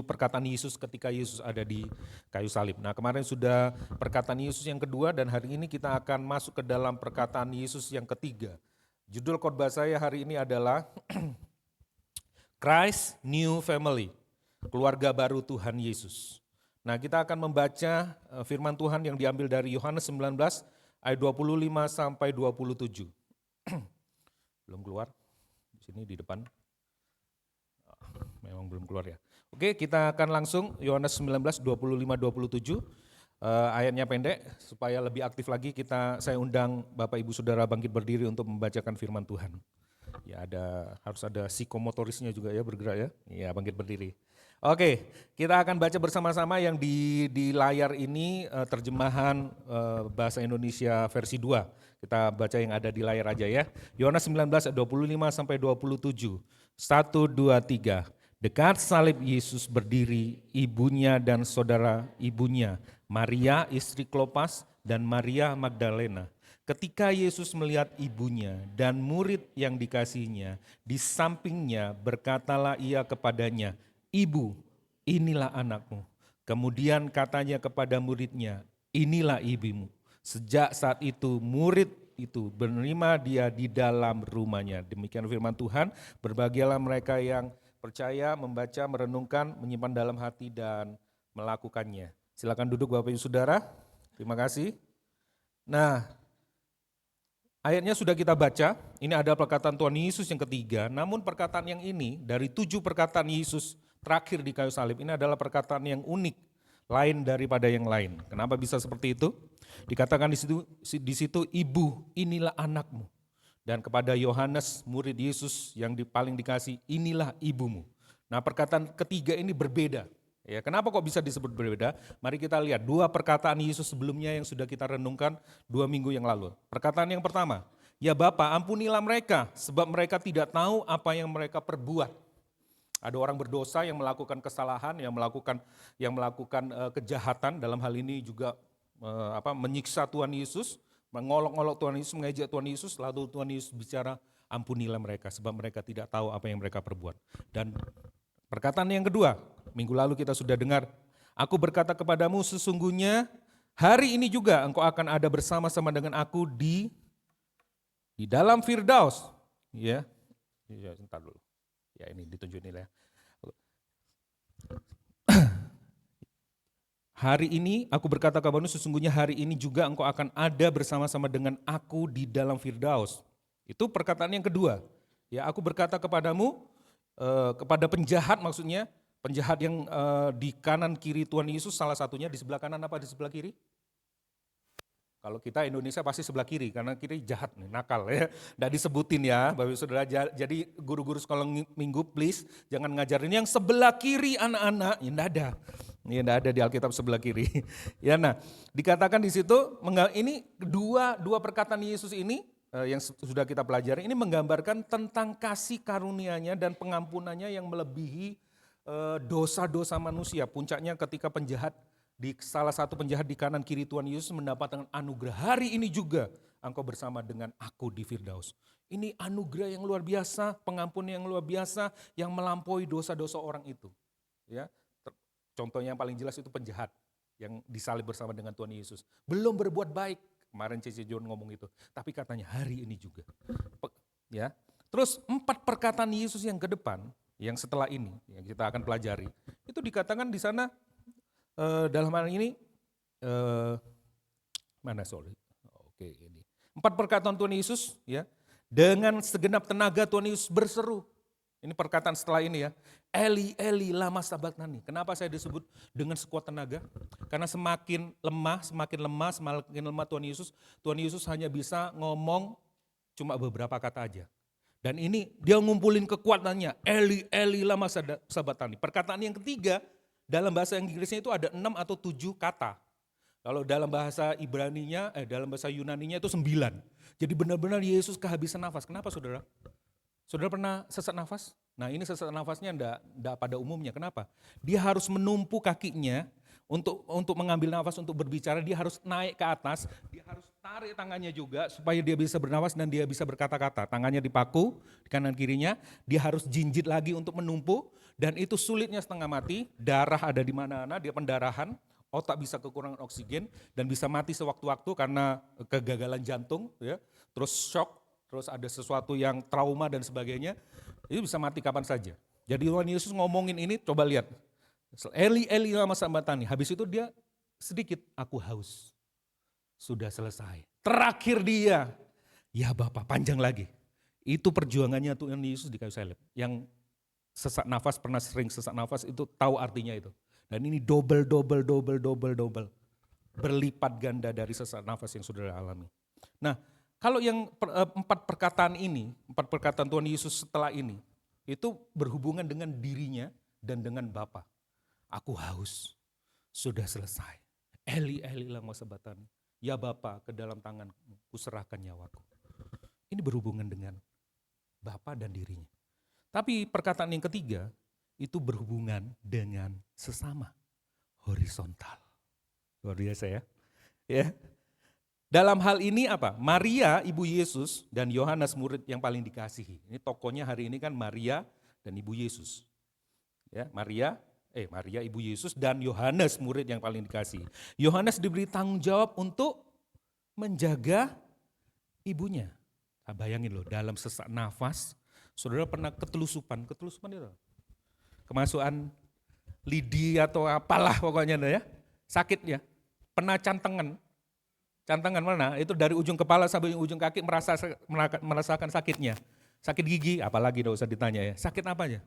perkataan Yesus ketika Yesus ada di kayu salib. Nah, kemarin sudah perkataan Yesus yang kedua dan hari ini kita akan masuk ke dalam perkataan Yesus yang ketiga. Judul khotbah saya hari ini adalah Christ New Family, keluarga baru Tuhan Yesus. Nah, kita akan membaca firman Tuhan yang diambil dari Yohanes 19 ayat 25 sampai 27. Belum keluar, di sini di depan. Memang belum keluar ya. Oke, kita akan langsung Yohanes 19, 25-27. Ayatnya pendek, supaya lebih aktif lagi saya undang Bapak Ibu Saudara bangkit berdiri untuk membacakan firman Tuhan. Ya, harus ada psikomotorisnya juga ya, bergerak ya. Ya, bangkit berdiri. Oke, kita akan baca bersama-sama yang di layar ini terjemahan bahasa Indonesia versi 2. Kita baca yang ada di layar aja ya. Yohanes 19 25 sampai 27. 1 2 3. Dekat salib Yesus berdiri ibunya dan saudara ibunya, Maria istri Klopas dan Maria Magdalena. Ketika Yesus melihat ibunya dan murid yang dikasihinya di sampingnya, berkatalah ia kepadanya, "Ibu, inilah anakmu." Kemudian katanya kepada muridnya, "Inilah ibumu." Sejak saat itu murid itu menerima dia di dalam rumahnya. Demikian firman Tuhan. Berbahagialah mereka yang percaya, membaca, merenungkan, menyimpan dalam hati dan melakukannya. Silakan duduk Bapak Ibu Saudara. Terima kasih. Nah, Ayatnya sudah kita baca, ini ada perkataan Tuhan Yesus yang ketiga, namun perkataan yang ini dari 7 perkataan Yesus terakhir di kayu salib, ini adalah perkataan yang unik, lain daripada yang lain. Kenapa bisa seperti itu? Dikatakan di situ ibu, inilah anakmu. Dan kepada Yohanes, murid Yesus yang paling dikasih, inilah ibumu. Nah, perkataan ketiga ini berbeda. Ya, kenapa kok bisa disebut berbeda? Mari kita lihat 2 perkataan Yesus sebelumnya yang sudah kita renungkan 2 minggu yang lalu. Perkataan yang pertama, ya Bapa, ampunilah mereka sebab mereka tidak tahu apa yang mereka perbuat. Ada orang berdosa yang melakukan kesalahan, yang melakukan kejahatan, dalam hal ini juga menyiksa Tuhan Yesus, mengolok-olok Tuhan Yesus, mengejek Tuhan Yesus, lalu Tuhan Yesus bicara, ampunilah mereka sebab mereka tidak tahu apa yang mereka perbuat. Dan perkataan yang kedua, minggu lalu kita sudah dengar, aku berkata kepadamu sesungguhnya hari ini juga engkau akan ada bersama-sama dengan aku di dalam Firdaus. Ya, sebentar dulu. Ya ini ditunjukin ya. Hari ini aku berkata kepadamu sesungguhnya hari ini juga engkau akan ada bersama-sama dengan aku di dalam Firdaus. Itu perkataan yang kedua. Ya, aku berkata kepadamu, kepada penjahat maksudnya, penjahat yang di kanan kiri Tuhan Yesus, salah satunya di sebelah kanan apa di sebelah kiri? Kalau kita Indonesia pasti sebelah kiri, karena kiri jahat nih, nakal ya. Nggak disebutin ya, Bapak Saudara. Jadi guru-guru sekolah minggu please jangan ngajarin yang sebelah kiri anak-anak. Ya enggak ada. Ya enggak ada di Alkitab sebelah kiri. Ya nah, dikatakan di situ ini dua perkataan Yesus ini yang sudah kita pelajari ini menggambarkan tentang kasih karunia-Nya dan pengampunannya yang melebihi dosa-dosa manusia. Puncaknya ketika salah satu penjahat di kanan kiri Tuhan Yesus mendapatkan anugerah. Hari ini juga engkau bersama dengan aku di Firdaus. Ini anugerah yang luar biasa, pengampunan yang luar biasa yang melampaui dosa-dosa orang itu. Ya, contohnya yang paling jelas itu penjahat yang disalib bersama dengan Tuhan Yesus. Belum berbuat baik, kemarin C.C. John ngomong itu, tapi katanya hari ini juga. Ya, terus 4 perkataan Yesus yang ke depan, yang setelah ini yang kita akan pelajari, itu dikatakan di sana. Dalam hal ini, ini 4 perkataan Tuhan Yesus, ya, dengan segenap tenaga Tuhan Yesus berseru. Ini perkataan setelah ini ya, Eli Eli lama sabachthani. Kenapa saya disebut dengan sekuat tenaga? Karena semakin lemah Tuhan Yesus hanya bisa ngomong cuma beberapa kata aja. Dan ini dia ngumpulin kekuatannya, Eli Eli lama sabachthani. Perkataan yang ketiga, dalam bahasa Inggrisnya itu ada 6 atau 7 kata. Kalau dalam bahasa Ibraninya, dalam bahasa Yunaninya itu 9. Jadi benar-benar Yesus kehabisan nafas. Kenapa saudara? Saudara pernah sesak nafas? Nah ini sesak nafasnya enggak pada umumnya. Kenapa? Dia harus menumpu kakinya untuk mengambil nafas, untuk berbicara. Dia harus naik ke atas, dia harus tarik tangannya juga supaya dia bisa bernafas dan dia bisa berkata-kata. Tangannya dipaku di kanan kirinya, dia harus jinjit lagi untuk menumpu. Dan itu sulitnya setengah mati, darah ada di mana-mana, dia pendarahan, otak bisa kekurangan oksigen dan bisa mati sewaktu-waktu karena kegagalan jantung, ya. Terus shock, terus ada sesuatu yang trauma dan sebagainya, itu bisa mati kapan saja. Jadi Tuhan Yesus ngomongin ini, coba lihat, Eli Eli lama sabachthani, habis itu dia sedikit, aku haus, sudah selesai. Terakhir dia, ya Bapa, panjang lagi. Itu perjuangannya Tuhan Yesus di kayu salib, yang sesak nafas, pernah sering sesak nafas itu tahu artinya itu. Dan ini double. Berlipat ganda dari sesak nafas yang saudara alami. Nah, kalau yang 4 perkataan ini, 4 perkataan Tuhan Yesus setelah ini, itu berhubungan dengan dirinya dan dengan Bapa. Aku haus, sudah selesai. Eli Eli lama sabachthani. Ya Bapa, ke dalam tanganmu kuserahkan nyawaku. Ini berhubungan dengan Bapa dan dirinya. Tapi perkataan yang ketiga itu berhubungan dengan sesama, horizontal. Luar biasa ya. Ya. Dalam hal ini apa? Maria ibu Yesus dan Yohanes murid yang paling dikasihi. Ini tokohnya hari ini kan Maria dan ibu Yesus. Ya, Maria ibu Yesus dan Yohanes murid yang paling dikasihi. Yohanes diberi tanggung jawab untuk menjaga ibunya. Nah, bayangin loh, dalam sesak nafas, saudara pernah ketelusupan itu kemasukan lidi atau apalah pokoknya ya, sakit ya, pernah cantengan, Cantangan mana? Itu dari ujung kepala sampai ujung kaki merasakan sakitnya. Sakit gigi, apalagi tidak usah ditanya ya. Sakit apa aja?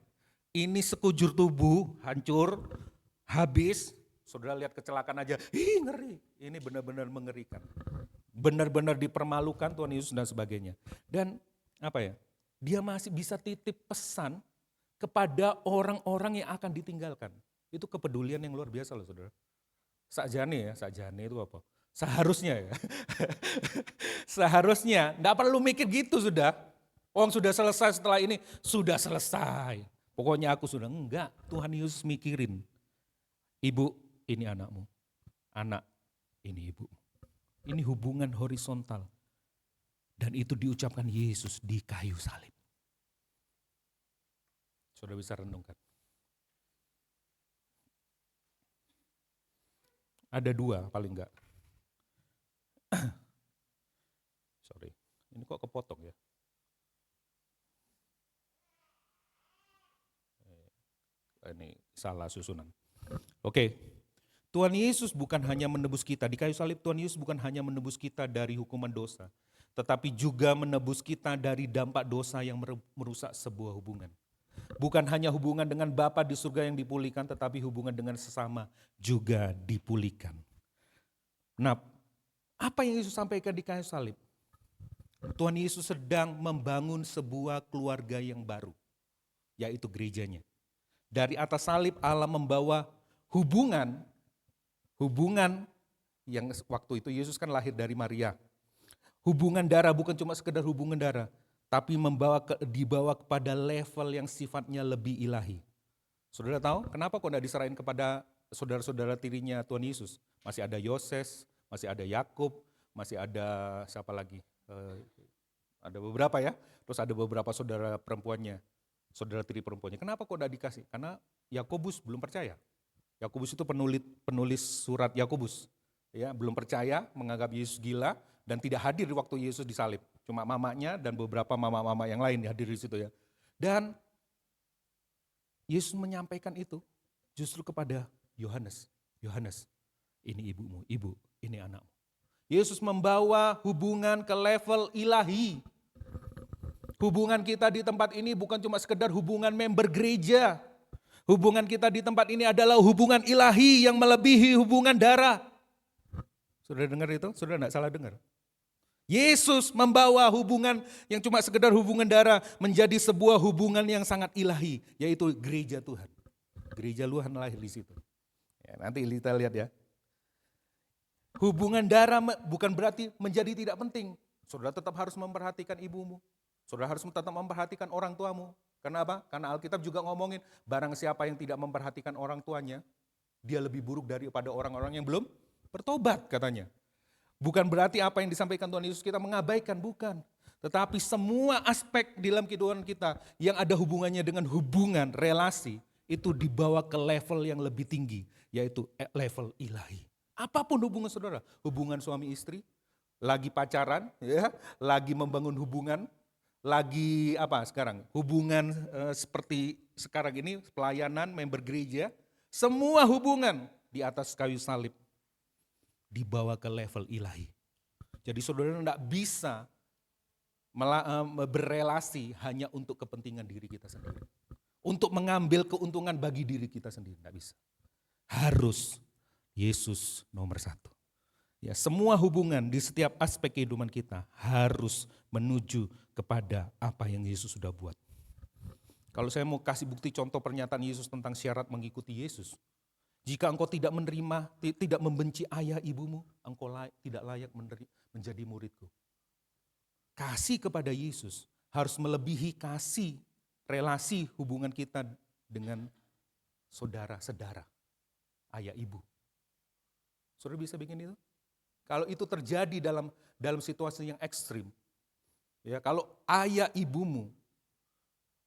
Ini sekujur tubuh, hancur, habis. Saudara lihat kecelakaan aja, ngeri. Ini benar-benar mengerikan. Benar-benar dipermalukan Tuhan Yesus dan sebagainya. Dan apa ya? Dia masih bisa titip pesan kepada orang-orang yang akan ditinggalkan. Itu kepedulian yang luar biasa loh saudara. Sakjane itu apa? Seharusnya ya. Seharusnya, enggak perlu mikir gitu sudah. Sudah selesai setelah ini, sudah selesai. Pokoknya aku sudah, enggak. Tuhan Yesus mikirin. Ibu, ini anakmu. Anak, ini ibu. Ini hubungan horizontal. Dan itu diucapkan Yesus di kayu salib. Sudah bisa renungkan. Ada dua paling enggak. Sorry, ini kok kepotong ya? Ini salah susunan. Oke, Tuhan Yesus bukan hanya menebus kita. Di kayu salib Tuhan Yesus bukan hanya menebus kita dari hukuman dosa. Tetapi juga menebus kita dari dampak dosa yang merusak sebuah hubungan. Bukan hanya hubungan dengan Bapa di surga yang dipulihkan, tetapi hubungan dengan sesama juga dipulihkan. Nah, apa yang Yesus sampaikan di kayu salib? Tuhan Yesus sedang membangun sebuah keluarga yang baru, yaitu gerejanya. Dari atas salib Allah membawa hubungan yang waktu itu Yesus kan lahir dari Maria. Hubungan darah bukan cuma sekedar hubungan darah, tapi dibawa kepada level yang sifatnya lebih ilahi. Saudara tahu kenapa kok tidak diserahin kepada saudara-saudara tirinya Tuhan Yesus? Masih ada Yoses, masih ada Yakub, masih ada siapa lagi? Ada beberapa ya, terus ada beberapa saudara perempuannya. Saudara tiri perempuannya. Kenapa kok tidak dikasih? Karena Yakobus belum percaya. Yakobus itu penulis surat Yakobus. Ya, belum percaya, menganggap Yesus gila dan tidak hadir di waktu Yesus disalib. Cuma mamanya dan beberapa mama-mama yang lain hadir di situ ya. Dan Yesus menyampaikan itu justru kepada Yohanes. Yohanes, ini ibumu, ibu, ini anakmu. Yesus membawa hubungan ke level ilahi. Hubungan kita di tempat ini bukan cuma sekedar hubungan member gereja. Hubungan kita di tempat ini adalah hubungan ilahi yang melebihi hubungan darah. Sudah dengar itu? Sudah enggak salah dengar? Yesus membawa hubungan yang cuma sekedar hubungan darah menjadi sebuah hubungan yang sangat ilahi, yaitu gereja Tuhan. Gereja Tuhan lahir di situ. Ya, nanti kita lihat ya. Hubungan darah bukan berarti menjadi tidak penting. Saudara tetap harus memperhatikan ibumu. Saudara harus tetap memperhatikan orang tuamu. Kenapa? Karena Alkitab juga ngomongin barang siapa yang tidak memperhatikan orang tuanya, dia lebih buruk daripada orang-orang yang belum bertobat katanya. Bukan berarti apa yang disampaikan Tuhan Yesus kita mengabaikan, bukan. Tetapi semua aspek di dalam kehidupan kita yang ada hubungannya dengan hubungan, relasi, itu dibawa ke level yang lebih tinggi, yaitu level ilahi. Apapun hubungan saudara, hubungan suami istri, lagi pacaran, ya, lagi membangun hubungan, lagi apa sekarang, hubungan seperti sekarang ini, pelayanan, member gereja, semua hubungan di atas kayu salib dibawa ke level ilahi. Jadi saudara tidak bisa berrelasi hanya untuk kepentingan diri kita sendiri. Untuk mengambil keuntungan bagi diri kita sendiri, tidak bisa. Harus Yesus nomor satu. Ya, semua hubungan di setiap aspek kehidupan kita harus menuju kepada apa yang Yesus sudah buat. Kalau saya mau kasih bukti contoh pernyataan Yesus tentang syarat mengikuti Yesus. Jika engkau tidak menerima, tidak membenci ayah ibumu, engkau tidak layak menjadi muridku. Kasih kepada Yesus harus melebihi kasih relasi hubungan kita dengan saudara-saudara, ayah ibu. Saudara bisa bikin itu? Kalau itu terjadi dalam situasi yang ekstrim, ya, kalau ayah ibumu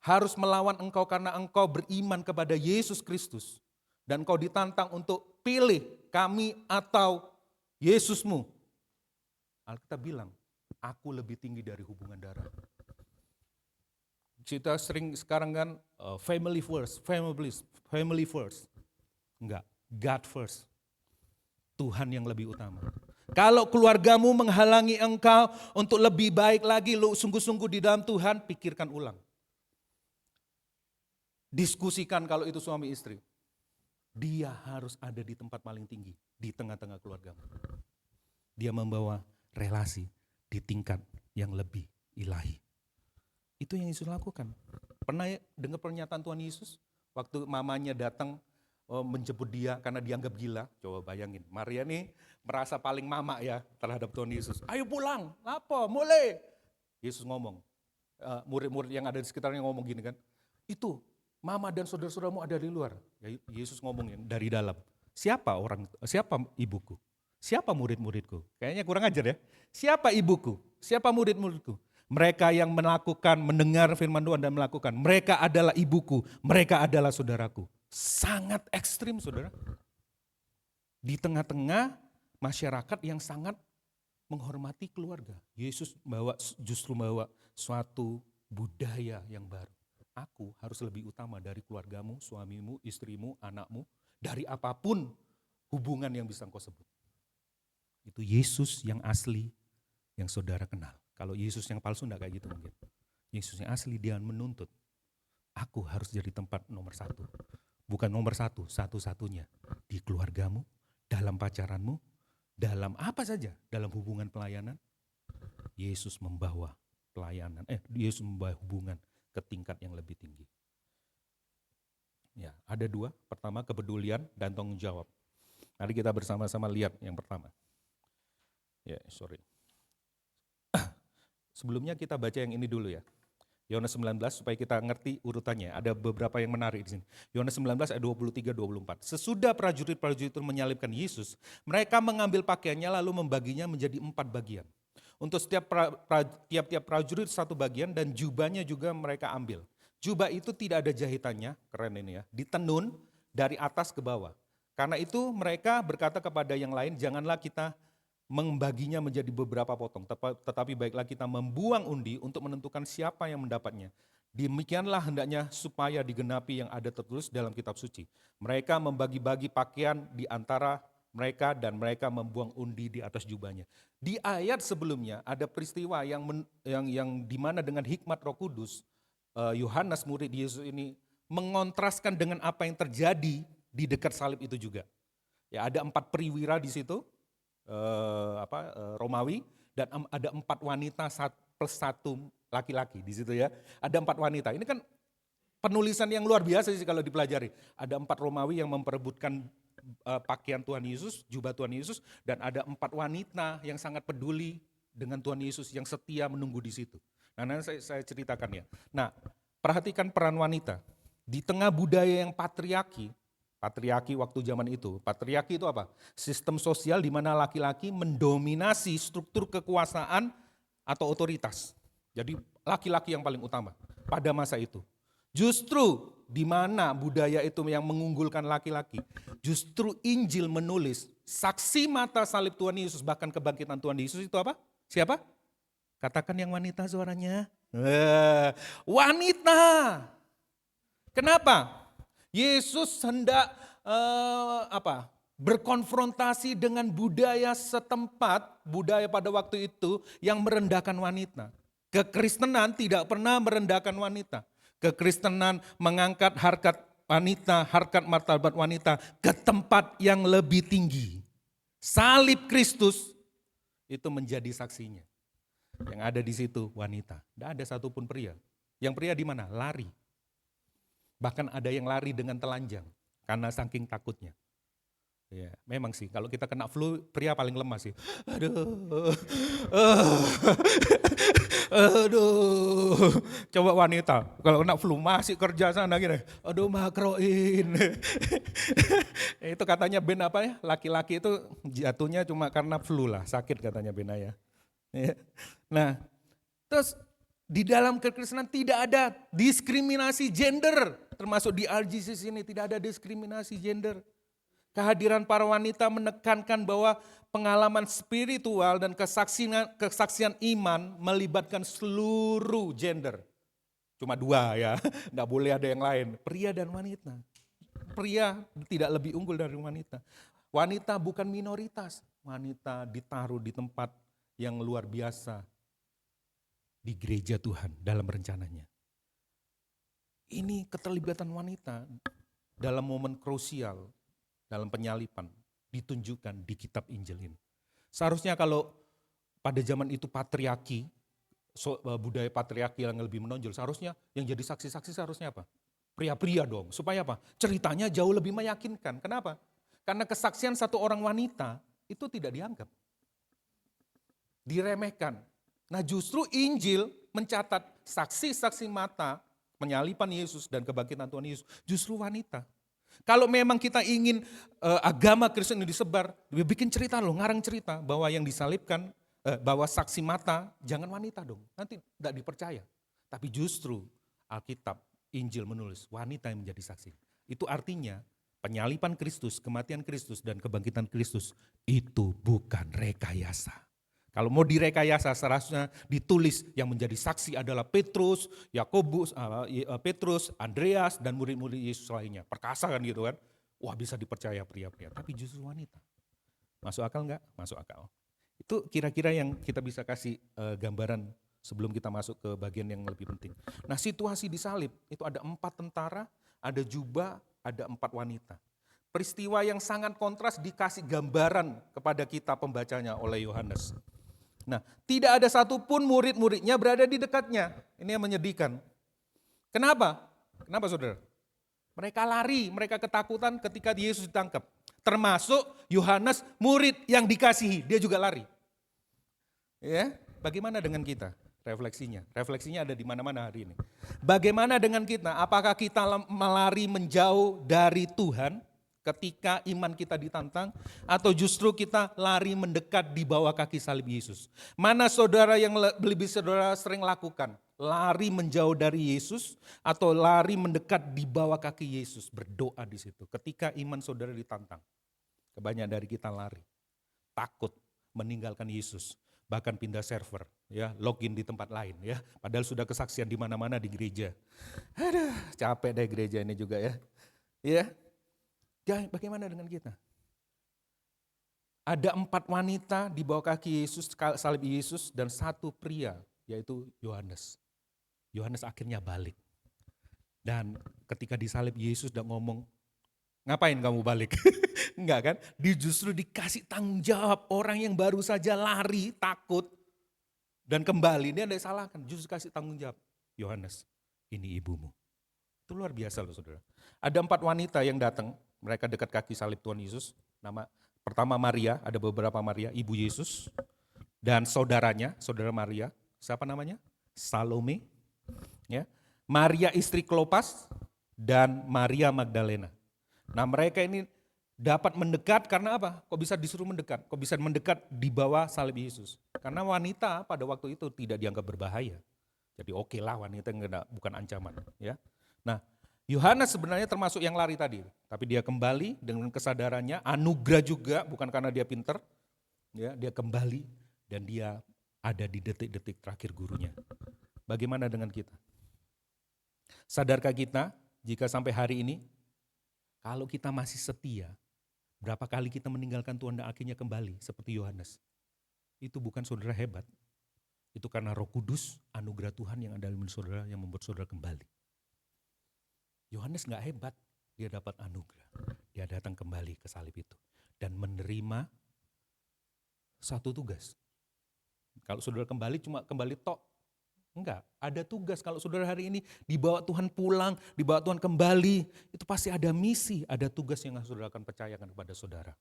harus melawan engkau karena engkau beriman kepada Yesus Kristus, dan engkau ditantang untuk pilih kami atau Yesusmu, Alkitab bilang, aku lebih tinggi dari hubungan darah. Kita sering sekarang kan family first. Enggak, God first. Tuhan yang lebih utama. Kalau keluargamu menghalangi engkau untuk lebih baik lagi, lu sungguh-sungguh di dalam Tuhan, pikirkan ulang. Diskusikan kalau itu suami istri. Dia harus ada di tempat paling tinggi, di tengah-tengah keluargamu. Dia membawa relasi di tingkat yang lebih ilahi. Itu yang Yesus lakukan. Pernah dengar pernyataan Tuhan Yesus? Waktu mamanya datang menjemput dia karena dianggap gila. Coba bayangin, Maria nih merasa paling mama ya terhadap Tuhan Yesus. Ayo pulang, apa, mulai. Yesus ngomong, murid-murid yang ada di sekitarnya ngomong gini kan, itu mama dan saudara-saudaramu ada di luar. Ya, Yesus ngomong yang dari dalam, siapa ibuku? Siapa murid-muridku? Kayaknya kurang ajar ya. Siapa ibuku? Siapa murid-muridku? Mereka yang mendengar firman Tuhan dan melakukan. Mereka adalah ibuku, mereka adalah saudaraku. Sangat ekstrim saudara. Di tengah-tengah masyarakat yang sangat menghormati keluarga. Yesus justru membawa suatu budaya yang baru. Aku harus lebih utama dari keluargamu, suamimu, istrimu, anakmu. Dari apapun hubungan yang bisa engkau sebut. Itu Yesus yang asli yang saudara kenal. Kalau Yesus yang palsu enggak kayak gitu mungkin. Yesus yang asli dia menuntut. Aku harus jadi tempat nomor satu. Bukan nomor satu, satu-satunya. Di keluargamu, dalam pacaranmu, dalam apa saja. Dalam hubungan pelayanan. Yesus membawa pelayanan, Yesus membawa hubungan ke tingkat yang lebih tinggi. Ya, ada dua. Pertama kepedulian dan tanggung jawab. Mari kita bersama-sama lihat yang pertama. Ya, sorry. Sebelumnya kita baca yang ini dulu ya. Yohanes 19 supaya kita ngerti urutannya. Ada beberapa yang menarik di sini. Yohanes 19 ayat 23-24. Sesudah prajurit-prajurit itu menyalibkan Yesus, mereka mengambil pakaiannya lalu membaginya menjadi 4 bagian. Untuk setiap tiap-tiap prajurit satu bagian dan jubahnya juga mereka ambil. Jubah itu tidak ada jahitannya, keren ini ya, ditenun dari atas ke bawah. Karena itu mereka berkata kepada yang lain, janganlah kita membaginya menjadi beberapa potong, tetapi baiklah kita membuang undi untuk menentukan siapa yang mendapatnya. Demikianlah hendaknya supaya digenapi yang ada tertulis dalam kitab suci. Mereka membagi-bagi pakaian di antara mereka dan mereka membuang undi di atas jubahnya. Di ayat sebelumnya ada peristiwa yang dimana dengan hikmat Roh Kudus, Yohanes murid Yesus ini mengontraskan dengan apa yang terjadi di dekat salib itu juga. Ya, ada 4 perwira di situ. Romawi dan ada 4 wanita plus 1 laki-laki di situ ya. Ada 4 wanita. Ini kan penulisan yang luar biasa sih kalau dipelajari. Ada 4 Romawi yang memperebutkan pakaian Tuhan Yesus, jubah Tuhan Yesus, dan ada 4 wanita yang sangat peduli dengan Tuhan Yesus yang setia menunggu di situ. Nah, nanti saya ceritakan ya. Nah, perhatikan peran wanita di tengah budaya yang patriarki waktu zaman itu. Patriarki itu apa? Sistem sosial di mana laki-laki mendominasi struktur kekuasaan atau otoritas. Jadi laki-laki yang paling utama pada masa itu. Justru di mana budaya itu yang mengunggulkan laki-laki. Justru Injil menulis saksi mata salib Tuhan Yesus bahkan kebangkitan Tuhan Yesus itu apa? Siapa? Katakan yang wanita suaranya. Wanita. Kenapa? Yesus hendak berkonfrontasi dengan budaya setempat, budaya pada waktu itu yang merendahkan wanita. Kekristenan tidak pernah merendahkan wanita. Kekristenan mengangkat harkat wanita, harkat martabat wanita ke tempat yang lebih tinggi. Salib Kristus itu menjadi saksinya. Yang ada di situ wanita, tidak ada satupun pria. Yang pria di mana? Lari. Bahkan ada yang lari dengan telanjang karena saking takutnya. Ya, memang sih kalau kita kena flu pria paling lemah sih. Aduh. Coba wanita kalau kena flu masih kerja sana gini. Aduh makroin. Itu katanya Ben apa ya? Laki-laki itu jatuhnya cuma karena flu lah, sakit katanya Benaya. Nah, terus di dalam kekristenan tidak ada diskriminasi gender, termasuk di RGCC ini tidak ada diskriminasi gender. Kehadiran para wanita menekankan bahwa pengalaman spiritual dan kesaksian iman melibatkan seluruh gender. Cuma 2 ya, nggak boleh ada yang lain, pria dan wanita. Pria tidak lebih unggul dari wanita. Wanita bukan minoritas, wanita ditaruh di tempat yang luar biasa di gereja Tuhan dalam rencananya. Ini keterlibatan wanita dalam momen krusial, dalam penyalipan, ditunjukkan di kitab Injil ini. Seharusnya kalau pada zaman itu patriarki, budaya patriarki yang lebih menonjol, seharusnya yang jadi saksi-saksi seharusnya apa? Pria-pria dong, supaya apa? Ceritanya jauh lebih meyakinkan. Kenapa? Karena kesaksian satu orang wanita itu tidak dianggap. Diremehkan. Nah justru Injil mencatat saksi-saksi mata penyalipan Yesus dan kebangkitan Tuhan Yesus justru wanita. Kalau memang kita ingin agama Kristen ini disebar, bikin cerita loh, ngarang cerita bahwa yang disalibkan, bahwa saksi mata jangan wanita dong, nanti tidak dipercaya. Tapi justru Alkitab, Injil menulis wanita yang menjadi saksi. Itu artinya penyalipan Kristus, kematian Kristus dan kebangkitan Kristus itu bukan rekayasa. Kalau mau direkayasa seharusnya ditulis yang menjadi saksi adalah Petrus, Yakobus, Petrus, Andreas dan murid-murid Yesus lainnya. Perkasa kan gitu kan. Wah bisa dipercaya pria-pria, tapi justru wanita. Masuk akal enggak? Masuk akal. Itu kira-kira yang kita bisa kasih gambaran sebelum kita masuk ke bagian yang lebih penting. Nah situasi di salib itu ada 4 tentara, ada jubah, ada 4 wanita. Peristiwa yang sangat kontras dikasih gambaran kepada kita pembacanya oleh Yohanes. Nah, tidak ada satupun murid-muridnya berada di dekatnya. Ini yang menyedihkan. Kenapa? Kenapa saudara? Mereka lari, mereka ketakutan ketika Yesus ditangkap. Termasuk Yohanes, murid yang dikasihi, dia juga lari. Ya, bagaimana dengan kita? Refleksinya. Refleksinya ada di mana-mana hari ini. Bagaimana dengan kita? Apakah kita melari menjauh dari Tuhan ketika iman kita ditantang, atau justru kita lari mendekat di bawah kaki salib Yesus? Mana saudara yang lebih saudara sering lakukan? Lari menjauh dari Yesus atau lari mendekat di bawah kaki Yesus? Berdoa di situ ketika iman saudara ditantang. Kebanyakan dari kita lari, takut meninggalkan Yesus, bahkan pindah server, ya, login di tempat lain, ya. Padahal sudah kesaksian di mana-mana di gereja. Aduh, capek deh gereja ini juga ya. Ya. Bagaimana dengan kita? Ada 4 wanita di bawah kaki Yesus, salib Yesus, dan 1 pria, yaitu Yohanes. Yohanes akhirnya balik. Dan ketika disalib Yesus udah ngomong, ngapain kamu balik? Enggak kan? Dia justru dikasih tanggung jawab orang yang baru saja lari, takut, dan kembali. Dia tidak disalahkan, justru kasih tanggung jawab. Yohanes, ini ibumu. Itu luar biasa loh saudara. Ada 4 wanita yang datang. Mereka dekat kaki salib Tuhan Yesus. Nama pertama Maria, ada beberapa Maria, ibu Yesus. Dan saudaranya, saudara Maria, siapa namanya? Salome. Ya. Maria istri Klopas dan Maria Magdalena. Nah mereka ini dapat mendekat karena apa? Kok bisa disuruh mendekat? Kok bisa mendekat di bawah salib Yesus? Karena wanita pada waktu itu tidak dianggap berbahaya. Jadi oke lah wanita bukan ancaman. Ya. Nah Yohanes sebenarnya termasuk yang lari tadi, tapi dia kembali dengan kesadarannya, anugerah juga, bukan karena dia pinter, ya, dia kembali dan dia ada di detik-detik terakhir gurunya. Bagaimana dengan kita? Sadarkah kita jika sampai hari ini, kalau kita masih setia, berapa kali kita meninggalkan Tuhan dan akhirnya kembali seperti Yohanes? Itu bukan saudara hebat, itu karena Roh Kudus, anugerah Tuhan yang ada dalam saudara yang membuat saudara kembali. Yohanes gak hebat, dia dapat anugerah. Dia datang kembali ke salib itu. Dan menerima satu tugas. Kalau saudara kembali cuma kembali tok. Enggak, ada tugas. Kalau saudara hari ini dibawa Tuhan pulang, dibawa Tuhan kembali. Itu pasti ada misi, ada tugas yang saudara akan percayakan kepada saudara.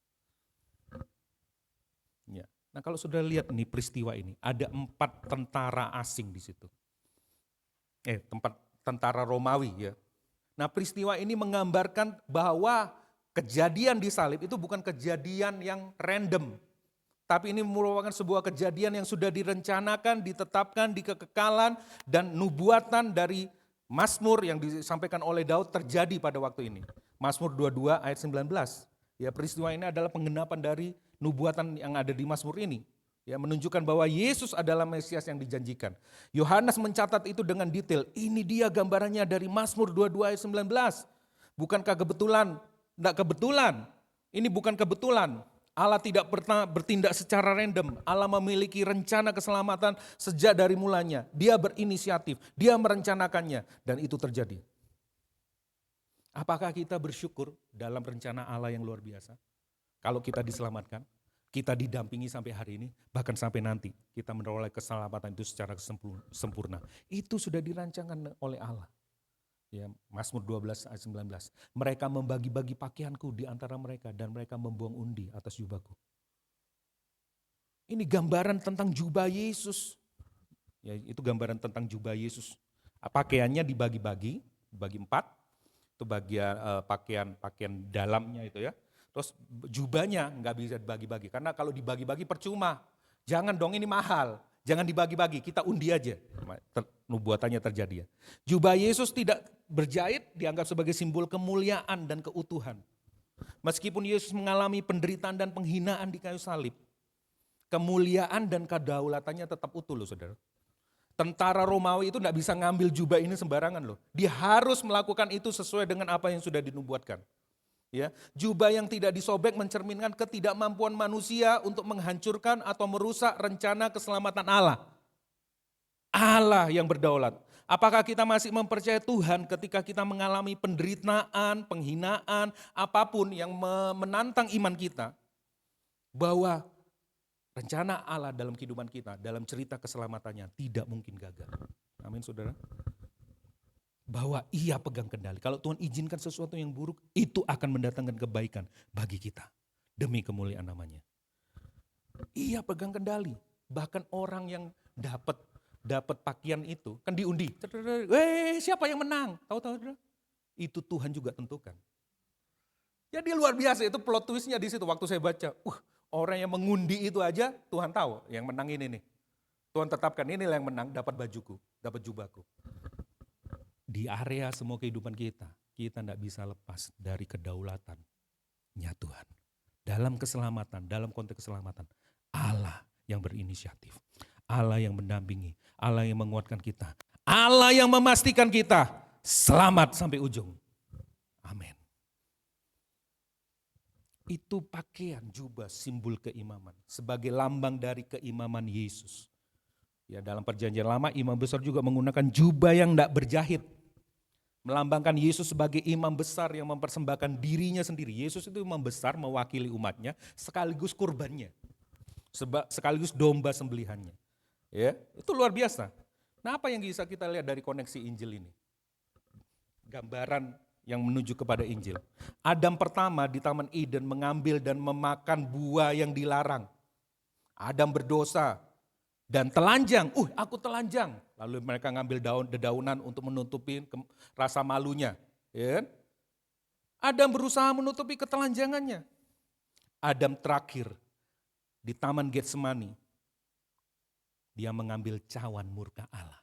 Ya. Nah kalau saudara lihat nih peristiwa ini, ada 4 tentara asing di situ. Tentara Romawi ya. Nah peristiwa ini menggambarkan bahwa kejadian di salib itu bukan kejadian yang random. Tapi ini merupakan sebuah kejadian yang sudah direncanakan, ditetapkan, dikekekalan, dan nubuatan dari Mazmur yang disampaikan oleh Daud terjadi pada waktu ini. Mazmur 22 ayat 19. Ya peristiwa ini adalah penggenapan dari nubuatan yang ada di Mazmur ini. Ya, menunjukkan bahwa Yesus adalah Mesias yang dijanjikan. Yohanes mencatat itu dengan detail. Ini dia gambarannya dari Mazmur 22 ayat 19. Bukankah kebetulan? Tidak kebetulan. Ini bukan kebetulan. Allah tidak pernah bertindak secara random. Allah memiliki rencana keselamatan sejak dari mulanya. Dia berinisiatif, dia merencanakannya, dan itu terjadi. Apakah kita bersyukur dalam rencana Allah yang luar biasa? Kalau kita diselamatkan, kita didampingi sampai hari ini, bahkan sampai nanti kita menolak keselamatan itu secara sempurna. Itu sudah dirancangkan oleh Allah. Ya, Mazmur 12 ayat 19. Mereka membagi-bagi pakaianku di antara mereka dan mereka membuang undi atas jubahku. Ini gambaran tentang jubah Yesus. Ya, itu gambaran tentang jubah Yesus. Pakaiannya dibagi-bagi 4. Itu bagian pakaian dalamnya itu ya. Terus jubahnya nggak bisa dibagi-bagi karena kalau dibagi-bagi percuma. Jangan dong, ini mahal. Jangan dibagi-bagi, kita undi aja. Nubuatannya terjadi ya. Jubah Yesus tidak berjahit dianggap sebagai simbol kemuliaan dan keutuhan. Meskipun Yesus mengalami penderitaan dan penghinaan di kayu salib, kemuliaan dan kedaulatannya tetap utuh loh saudara. Tentara Romawi itu tidak bisa ngambil jubah ini sembarangan loh. Dia harus melakukan itu sesuai dengan apa yang sudah dinubuatkan. Ya, jubah yang tidak disobek mencerminkan ketidakmampuan manusia untuk menghancurkan atau merusak rencana keselamatan Allah. Allah yang berdaulat. Apakah kita masih mempercayai Tuhan ketika kita mengalami penderitaan, penghinaan, apapun yang menantang iman kita? Bahwa rencana Allah dalam kehidupan kita, dalam cerita keselamatannya tidak mungkin gagal. Amin saudara. Bahwa ia pegang kendali. Kalau Tuhan izinkan sesuatu yang buruk, itu akan mendatangkan kebaikan bagi kita. Demi kemuliaan namanya. Ia pegang kendali. Bahkan orang yang dapat pakaian itu, kan diundi. Siapa yang menang? Tahu-tahu? Itu Tuhan juga tentukan. Jadi luar biasa, itu plot twistnya di situ. Waktu saya baca, orang yang mengundi itu aja Tuhan tahu yang menang ini nih. Tuhan tetapkan ini yang menang, dapat bajuku, dapat jubahku. Di area semua kehidupan kita tidak bisa lepas dari kedaulatannya Tuhan. Dalam keselamatan, dalam konteks keselamatan, Allah yang berinisiatif. Allah yang mendampingi, Allah yang menguatkan kita. Allah yang memastikan kita selamat sampai ujung. Amin. Itu pakaian jubah simbol keimaman. Sebagai lambang dari keimaman Yesus. Ya, dalam perjanjian lama imam besar juga menggunakan jubah yang tidak berjahit. Melambangkan Yesus sebagai imam besar yang mempersembahkan dirinya sendiri. Yesus itu imam besar mewakili umatnya sekaligus kurbannya. Sekaligus domba sembelihannya. Ya, itu luar biasa. Nah, apa yang bisa kita lihat dari koneksi Injil ini? Gambaran yang menuju kepada Injil. Adam pertama di Taman Eden mengambil dan memakan buah yang dilarang. Adam berdosa dan telanjang. Aku telanjang. Lalu mereka ngambil dedaunan untuk menutupi rasa malunya. Ya. Adam berusaha menutupi ketelanjangannya. Adam terakhir di Taman Getsemani. Dia mengambil cawan murka Allah.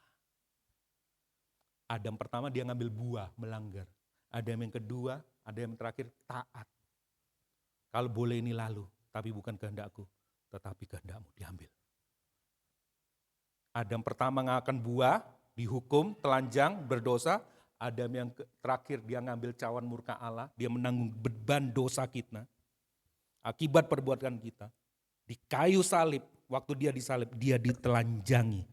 Adam pertama dia ngambil buah, melanggar. Adam yang kedua, Adam yang terakhir taat. Kalau boleh ini lalu, tapi bukan kehendakku, tetapi kehendakmu diambil. Adam pertama mengakan buah, dihukum, telanjang, berdosa. Adam yang terakhir dia ngambil cawan murka Allah, dia menanggung beban dosa kita. Akibat perbuatan kita. Di kayu salib, waktu dia disalib, dia ditelanjangi.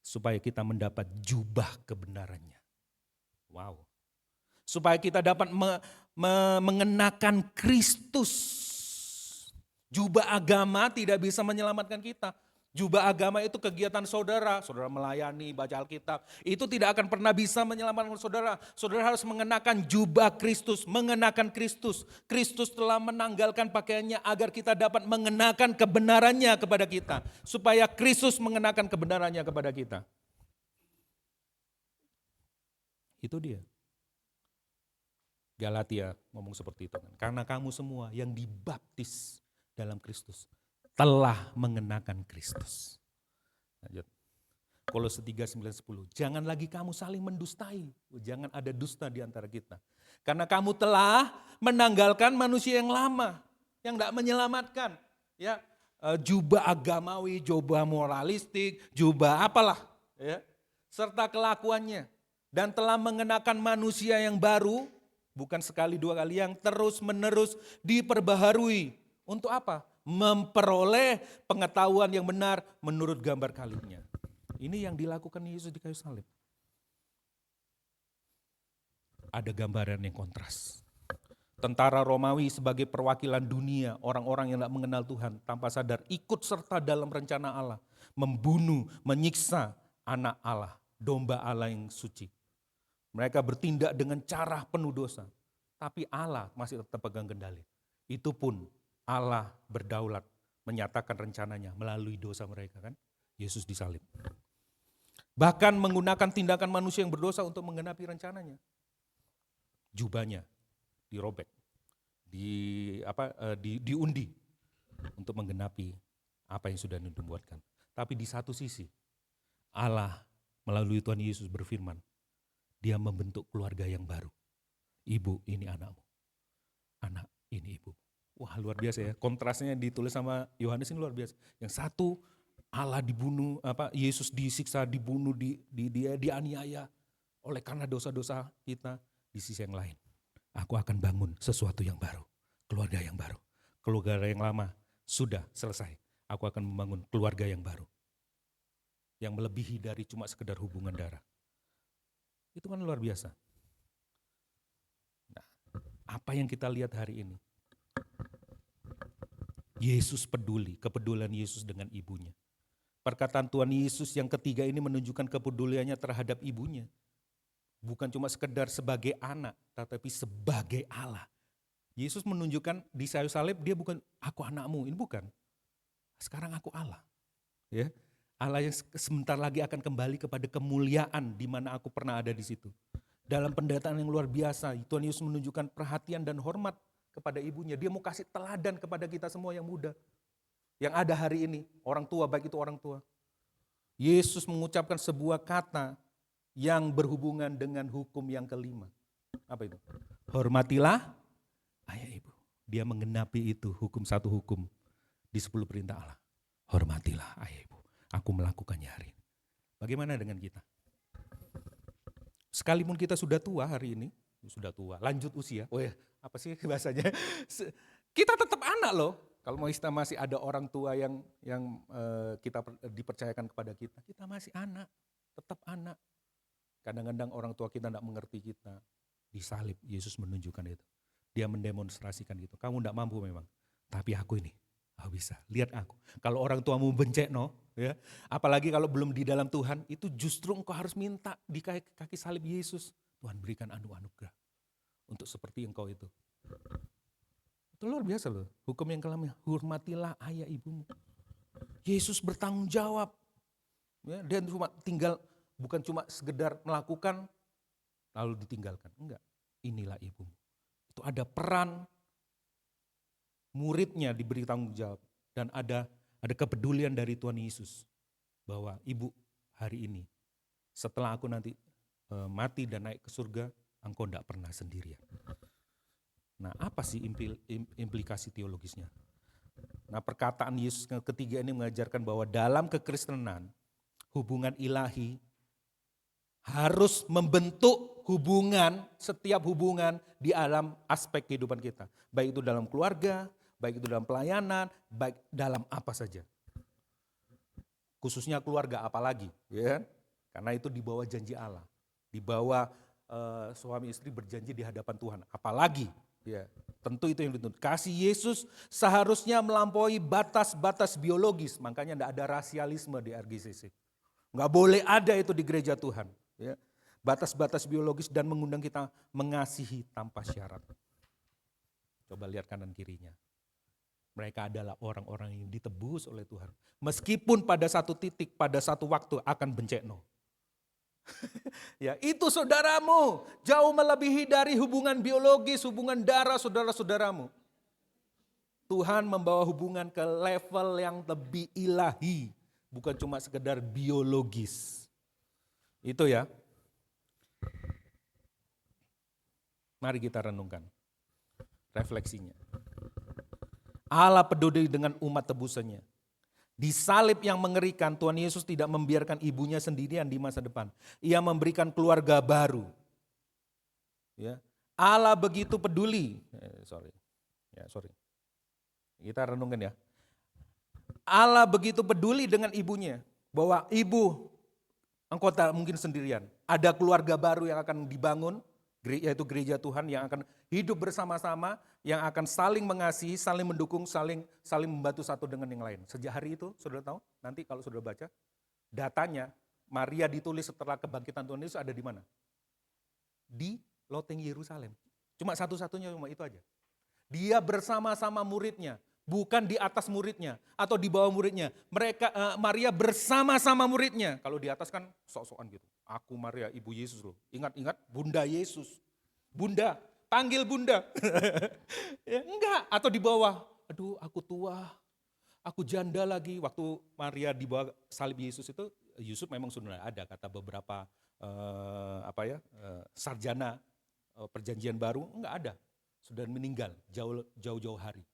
Supaya kita mendapat jubah kebenarannya. Wow. Supaya kita dapat mengenakan Kristus. Jubah agama tidak bisa menyelamatkan kita. Jubah agama itu kegiatan saudara melayani, baca Alkitab. Itu tidak akan pernah bisa menyelamatkan saudara. Saudara harus mengenakan jubah Kristus, mengenakan Kristus. Kristus telah menanggalkan pakaiannya agar kita dapat mengenakan kebenarannya kepada kita. Supaya Kristus mengenakan kebenarannya kepada kita. Itu dia. Galatia ngomong seperti itu. Karena kamu semua yang dibaptis dalam Kristus telah mengenakan Kristus. Lanjut. Kolose 3:9-10. Jangan lagi kamu saling mendustai. Jangan ada dusta di antara kita. Karena kamu telah menanggalkan manusia yang lama. Yang tidak menyelamatkan. Ya, jubah agamawi, jubah moralistik, jubah apalah. Ya, serta kelakuannya. Dan telah mengenakan manusia yang baru. Bukan sekali dua kali, yang terus menerus diperbaharui. Untuk apa? memperoleh pengetahuan yang benar menurut gambar kalibnya. Ini yang dilakukan Yesus di kayu salib. Ada gambaran yang kontras. Tentara Romawi sebagai perwakilan dunia, orang-orang yang tidak mengenal Tuhan tanpa sadar ikut serta dalam rencana Allah. Membunuh, menyiksa anak Allah, domba Allah yang suci. Mereka bertindak dengan cara penuh dosa. Tapi Allah masih tetap pegang kendali. Itu pun Allah berdaulat menyatakan rencananya melalui dosa mereka kan. Yesus disalib. Bahkan menggunakan tindakan manusia yang berdosa untuk menggenapi rencananya. Jubahnya dirobek, diundi untuk menggenapi apa yang sudah dibuatkan. Tapi di satu sisi Allah melalui Tuhan Yesus berfirman, Dia membentuk keluarga yang baru. Ibu, ini anakmu. Anak, ini ibu. Wah, luar biasa ya. Kontrasnya ditulis sama Yohanes ini luar biasa. Yang satu Allah dibunuh, Yesus disiksa, dibunuh, dianiaya oleh karena dosa-dosa kita. Di sisi yang lain, aku akan bangun sesuatu yang baru, keluarga yang baru. Keluarga yang lama sudah selesai. Aku akan membangun keluarga yang baru. Yang melebihi dari cuma sekedar hubungan darah. Itu kan luar biasa. Nah, apa yang kita lihat hari ini? Yesus peduli, kepedulian Yesus dengan ibunya. Perkataan Tuhan Yesus yang ketiga ini menunjukkan kepeduliannya terhadap ibunya. Bukan cuma sekedar sebagai anak, tetapi sebagai Allah. Yesus menunjukkan di kayu salib dia bukan aku anakmu, ini bukan. Sekarang aku Allah. Ya, Allah yang sebentar lagi akan kembali kepada kemuliaan di mana aku pernah ada di situ. Dalam pendataan yang luar biasa, Tuhan Yesus menunjukkan perhatian dan hormat kepada ibunya. Dia mau kasih teladan kepada kita semua yang muda. Yang ada hari ini, orang tua, baik itu orang tua. Yesus mengucapkan sebuah kata yang berhubungan dengan hukum yang kelima. Apa itu? Hormatilah ayah ibu. Dia menggenapi itu satu hukum di 10 perintah Allah. Hormatilah ayah ibu. Aku melakukannya hari ini. Bagaimana dengan kita? Sekalipun kita sudah tua hari ini, sudah tua, lanjut usia. Oh ya, apa sih bahasanya? Kita tetap anak loh. Kalau masih ada orang tua yang kita dipercayakan kepada kita, kita masih anak, tetap anak. Kadang-kadang orang tua kita tidak mengerti kita. Disalib, Yesus menunjukkan itu. Dia mendemonstrasikan itu. Kamu tidak mampu memang, tapi aku ini, aku bisa. Lihat aku. Kalau orang tuamu bencek, ya, apalagi kalau belum di dalam Tuhan, itu justru engkau harus minta di kaki salib Yesus. Tuhan berikan anugerah untuk seperti engkau itu. Itu luar biasa loh. Hukum yang kelima, hormatilah ayah ibumu. Yesus bertanggung jawab. Ya, dia tinggal. Bukan cuma sekedar melakukan lalu ditinggalkan. Enggak, inilah ibumu. Itu ada peran muridnya diberi tanggung jawab. Dan ada kepedulian dari Tuhan Yesus. Bahwa ibu hari ini setelah aku nanti mati dan naik ke surga, engkau tidak pernah sendirian. Nah, apa sih implikasi teologisnya? Nah, perkataan Yesus yang ketiga ini mengajarkan bahwa dalam kekristenan hubungan ilahi harus membentuk setiap hubungan di dalam aspek kehidupan kita. Baik itu dalam keluarga, baik itu dalam pelayanan, baik dalam apa saja. Khususnya keluarga apalagi, ya kan? Karena itu di bawah janji Allah. Di bawah suami istri berjanji di hadapan Tuhan. Apalagi, ya, tentu itu yang dituntut. Kasih Yesus seharusnya melampaui batas-batas biologis. Makanya tidak ada rasialisme di RGCC. Nggak boleh ada itu di gereja Tuhan. Ya, batas-batas biologis dan mengundang kita mengasihi tanpa syarat. Coba lihat kanan kirinya. Mereka adalah orang-orang yang ditebus oleh Tuhan. Meskipun pada satu titik, pada satu waktu akan bencekno. Ya, itu saudaramu jauh melebihi dari hubungan biologis, hubungan darah saudara-saudaramu. Tuhan membawa hubungan ke level yang lebih ilahi, bukan cuma sekedar biologis. Itu ya. Mari kita renungkan refleksinya. Allah peduli dengan umat tebusannya. Di salib yang mengerikan, Tuhan Yesus tidak membiarkan ibunya sendirian di masa depan. Ia memberikan keluarga baru. Ya. Allah begitu peduli. Sorry. Kita renungkan ya. Allah begitu peduli dengan ibunya, bahwa ibu, engkau tak mungkin sendirian. Ada keluarga baru yang akan dibangun, yaitu gereja Tuhan yang akan hidup bersama-sama, yang akan saling mengasihi, saling mendukung, saling membantu satu dengan yang lain. Sejak hari itu, saudara tahu, nanti kalau saudara baca, datanya Maria ditulis setelah kebangkitan Tuhan Yesus ada di mana? Di loteng Yerusalem. Cuma satu-satunya cuma itu aja. Dia bersama-sama muridnya, bukan di atas muridnya atau di bawah muridnya. Maria bersama-sama muridnya. Kalau di atas kan sok-sokan gitu. Aku Maria, ibu Yesus loh. Ingat-ingat, Bunda Yesus. Bunda, panggil Bunda. Ya, enggak, atau di bawah. Aduh, aku tua. Aku janda lagi. Waktu Maria di bawah salib Yesus itu, Yusuf memang sudah ada kata beberapa sarjana perjanjian baru, enggak ada. Sudah meninggal jauh-jauh hari.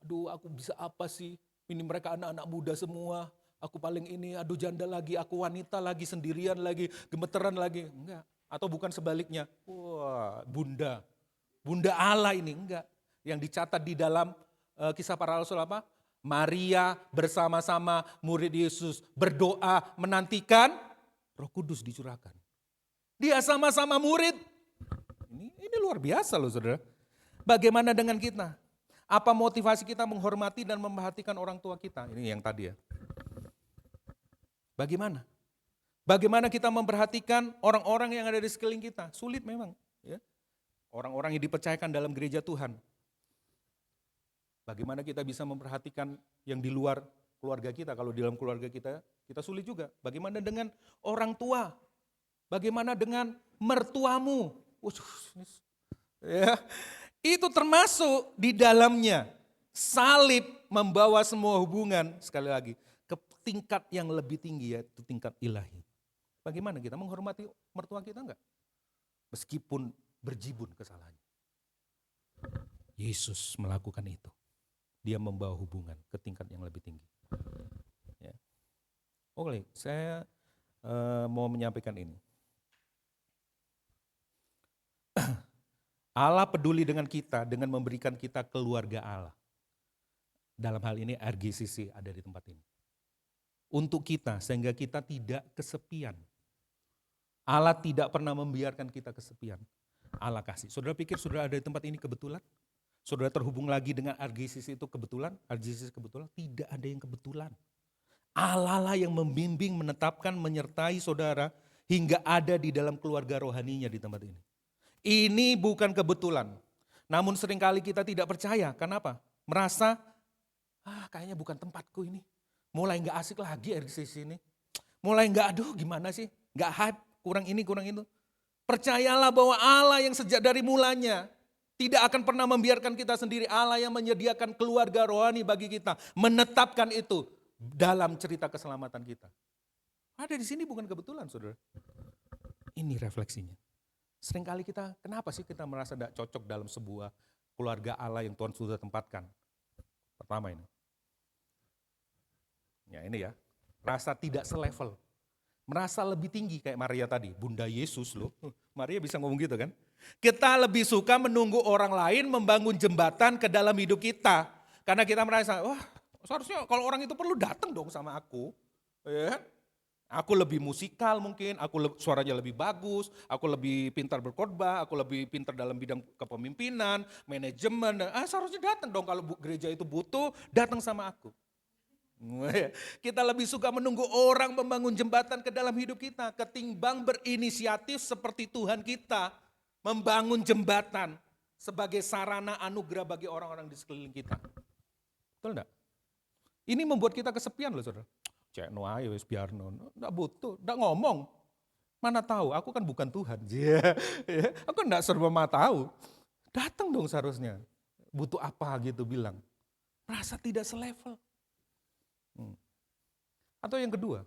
Aduh, aku bisa apa sih? Ini mereka anak-anak muda semua. Aku paling ini, aduh janda lagi, aku wanita lagi, sendirian lagi, gemeteran lagi. Enggak. Atau bukan sebaliknya. Wah, Bunda Allah ini, enggak. Yang dicatat di dalam Kisah Para Rasul apa? Maria bersama-sama murid Yesus berdoa menantikan Roh Kudus dicurahkan. Dia sama-sama murid. Ini luar biasa loh saudara. Bagaimana dengan kita? Apa motivasi kita menghormati dan memperhatikan orang tua kita? Ini yang tadi ya. Bagaimana? Bagaimana kita memperhatikan orang-orang yang ada di sekeliling kita? Sulit memang. Ya. Orang-orang yang dipercayakan dalam gereja Tuhan. Bagaimana kita bisa memperhatikan yang di luar keluarga kita? Kalau di dalam keluarga kita sulit juga. Bagaimana dengan orang tua? Bagaimana dengan mertuamu? Ya. Itu termasuk di dalamnya. Salib membawa semua hubungan, sekali lagi, ke tingkat yang lebih tinggi, yaitu tingkat ilahi. Bagaimana kita menghormati mertua kita enggak? Meskipun berjibun kesalahannya. Yesus melakukan itu. Dia membawa hubungan ke tingkat yang lebih tinggi. Ya. Oke, saya mau menyampaikan ini. Allah peduli dengan kita dengan memberikan kita keluarga Allah. Dalam hal ini RGCC ada di tempat ini. Untuk kita, sehingga kita tidak kesepian. Allah tidak pernah membiarkan kita kesepian. Allah kasih. Saudara pikir saudara ada di tempat ini kebetulan? Saudara terhubung lagi dengan RGCC itu kebetulan? RGCC kebetulan? Tidak ada yang kebetulan. Allah lah yang membimbing, menetapkan, menyertai saudara hingga ada di dalam keluarga rohaninya di tempat ini. Ini bukan kebetulan. Namun seringkali kita tidak percaya. Kenapa? Merasa, kayaknya bukan tempatku ini. Mulai gak asik lagi RGCC ini. Mulai gak, aduh gimana sih? Gak hype, kurang ini, kurang itu. Percayalah bahwa Allah yang sejak dari mulanya tidak akan pernah membiarkan kita sendiri. Allah yang menyediakan keluarga rohani bagi kita. Menetapkan itu dalam cerita keselamatan kita. Ada di sini bukan kebetulan saudara. Ini refleksinya. Seringkali kita, kenapa sih kita merasa tidak cocok dalam sebuah keluarga Allah yang Tuhan sudah tempatkan? Pertama ini. Ya ini ya, rasa tidak selevel. Merasa lebih tinggi kayak Maria tadi, Bunda Yesus loh. Maria bisa ngomong gitu kan. Kita lebih suka menunggu orang lain membangun jembatan ke dalam hidup kita. Karena kita merasa, wah seharusnya kalau orang itu perlu datang dong sama aku. Ya. Aku lebih musikal mungkin, suaranya lebih bagus, aku lebih pintar berkhotbah, aku lebih pintar dalam bidang kepemimpinan, manajemen. Seharusnya datang dong kalau gereja itu butuh, datang sama aku. Kita lebih suka menunggu orang membangun jembatan ke dalam hidup kita ketimbang berinisiatif seperti Tuhan kita membangun jembatan sebagai sarana anugerah bagi orang-orang di sekeliling kita. Betul enggak? Ini membuat kita kesepian loh saudara. Cek no ayo wis biarno, enggak butuh, enggak ngomong. Mana tahu, aku kan bukan Tuhan. Aku enggak serba tahu. Datang dong seharusnya. Butuh apa gitu bilang. Merasa tidak selevel. Atau yang kedua,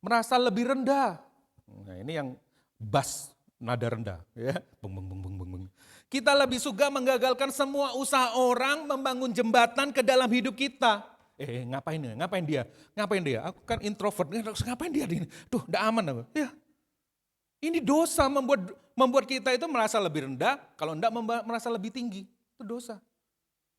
merasa lebih rendah. Nah, ini yang bass nada rendah, ya. Beng, beng, beng, beng, beng. Kita lebih suka menggagalkan semua usaha orang membangun jembatan ke dalam hidup kita. Ngapain dia? Aku kan introvert, ngapain dia di sini? Tuh, enggak aman aku. Ya. Ini dosa membuat kita itu merasa lebih rendah, kalau enggak merasa lebih tinggi. Itu dosa.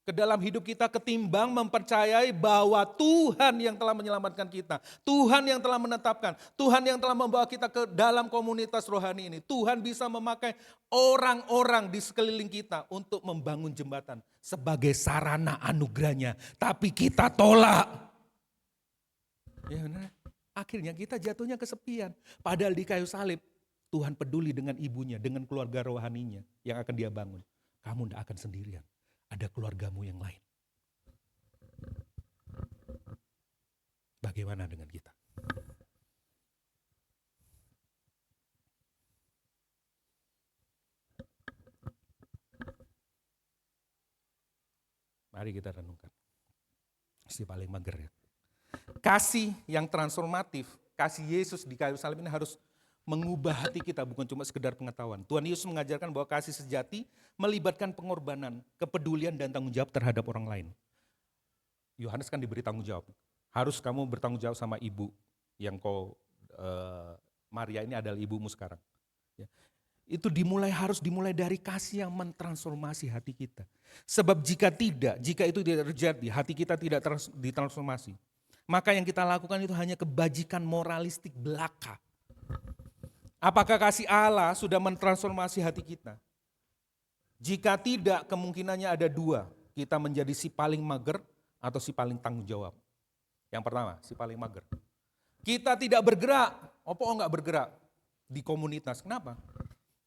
ke dalam hidup kita ketimbang mempercayai bahwa Tuhan yang telah menyelamatkan kita, Tuhan yang telah menetapkan, Tuhan yang telah membawa kita ke dalam komunitas rohani ini. Tuhan bisa memakai orang-orang di sekeliling kita untuk membangun jembatan sebagai sarana anugerahnya. Tapi kita tolak. Ya benar. Akhirnya kita jatuhnya kesepian. Padahal di kayu salib Tuhan peduli dengan ibunya, dengan keluarga rohaninya yang akan dia bangun. Kamu tidak akan sendirian. Ada keluargamu yang lain. Bagaimana dengan kita? Mari kita renungkan. Si paling mager ya. Kasih yang transformatif, kasih Yesus di kayu salib ini harus mengubah hati kita, bukan cuma sekedar pengetahuan. Tuhan Yesus mengajarkan bahwa kasih sejati melibatkan pengorbanan, kepedulian dan tanggung jawab terhadap orang lain. Yohanes kan diberi tanggung jawab. Harus kamu bertanggung jawab sama ibu yang Maria ini adalah ibumu sekarang. Ya. Itu harus dimulai dari kasih yang mentransformasi hati kita. Sebab jika itu tidak terjadi, hati kita tidak ditransformasi. Maka yang kita lakukan itu hanya kebajikan moralistik belaka. Apakah kasih Allah sudah mentransformasi hati kita? Jika tidak, kemungkinannya ada dua. Kita menjadi si paling mager atau si paling tanggung jawab. Yang pertama, si paling mager. Kita tidak bergerak. Apa enggak bergerak di komunitas? Kenapa?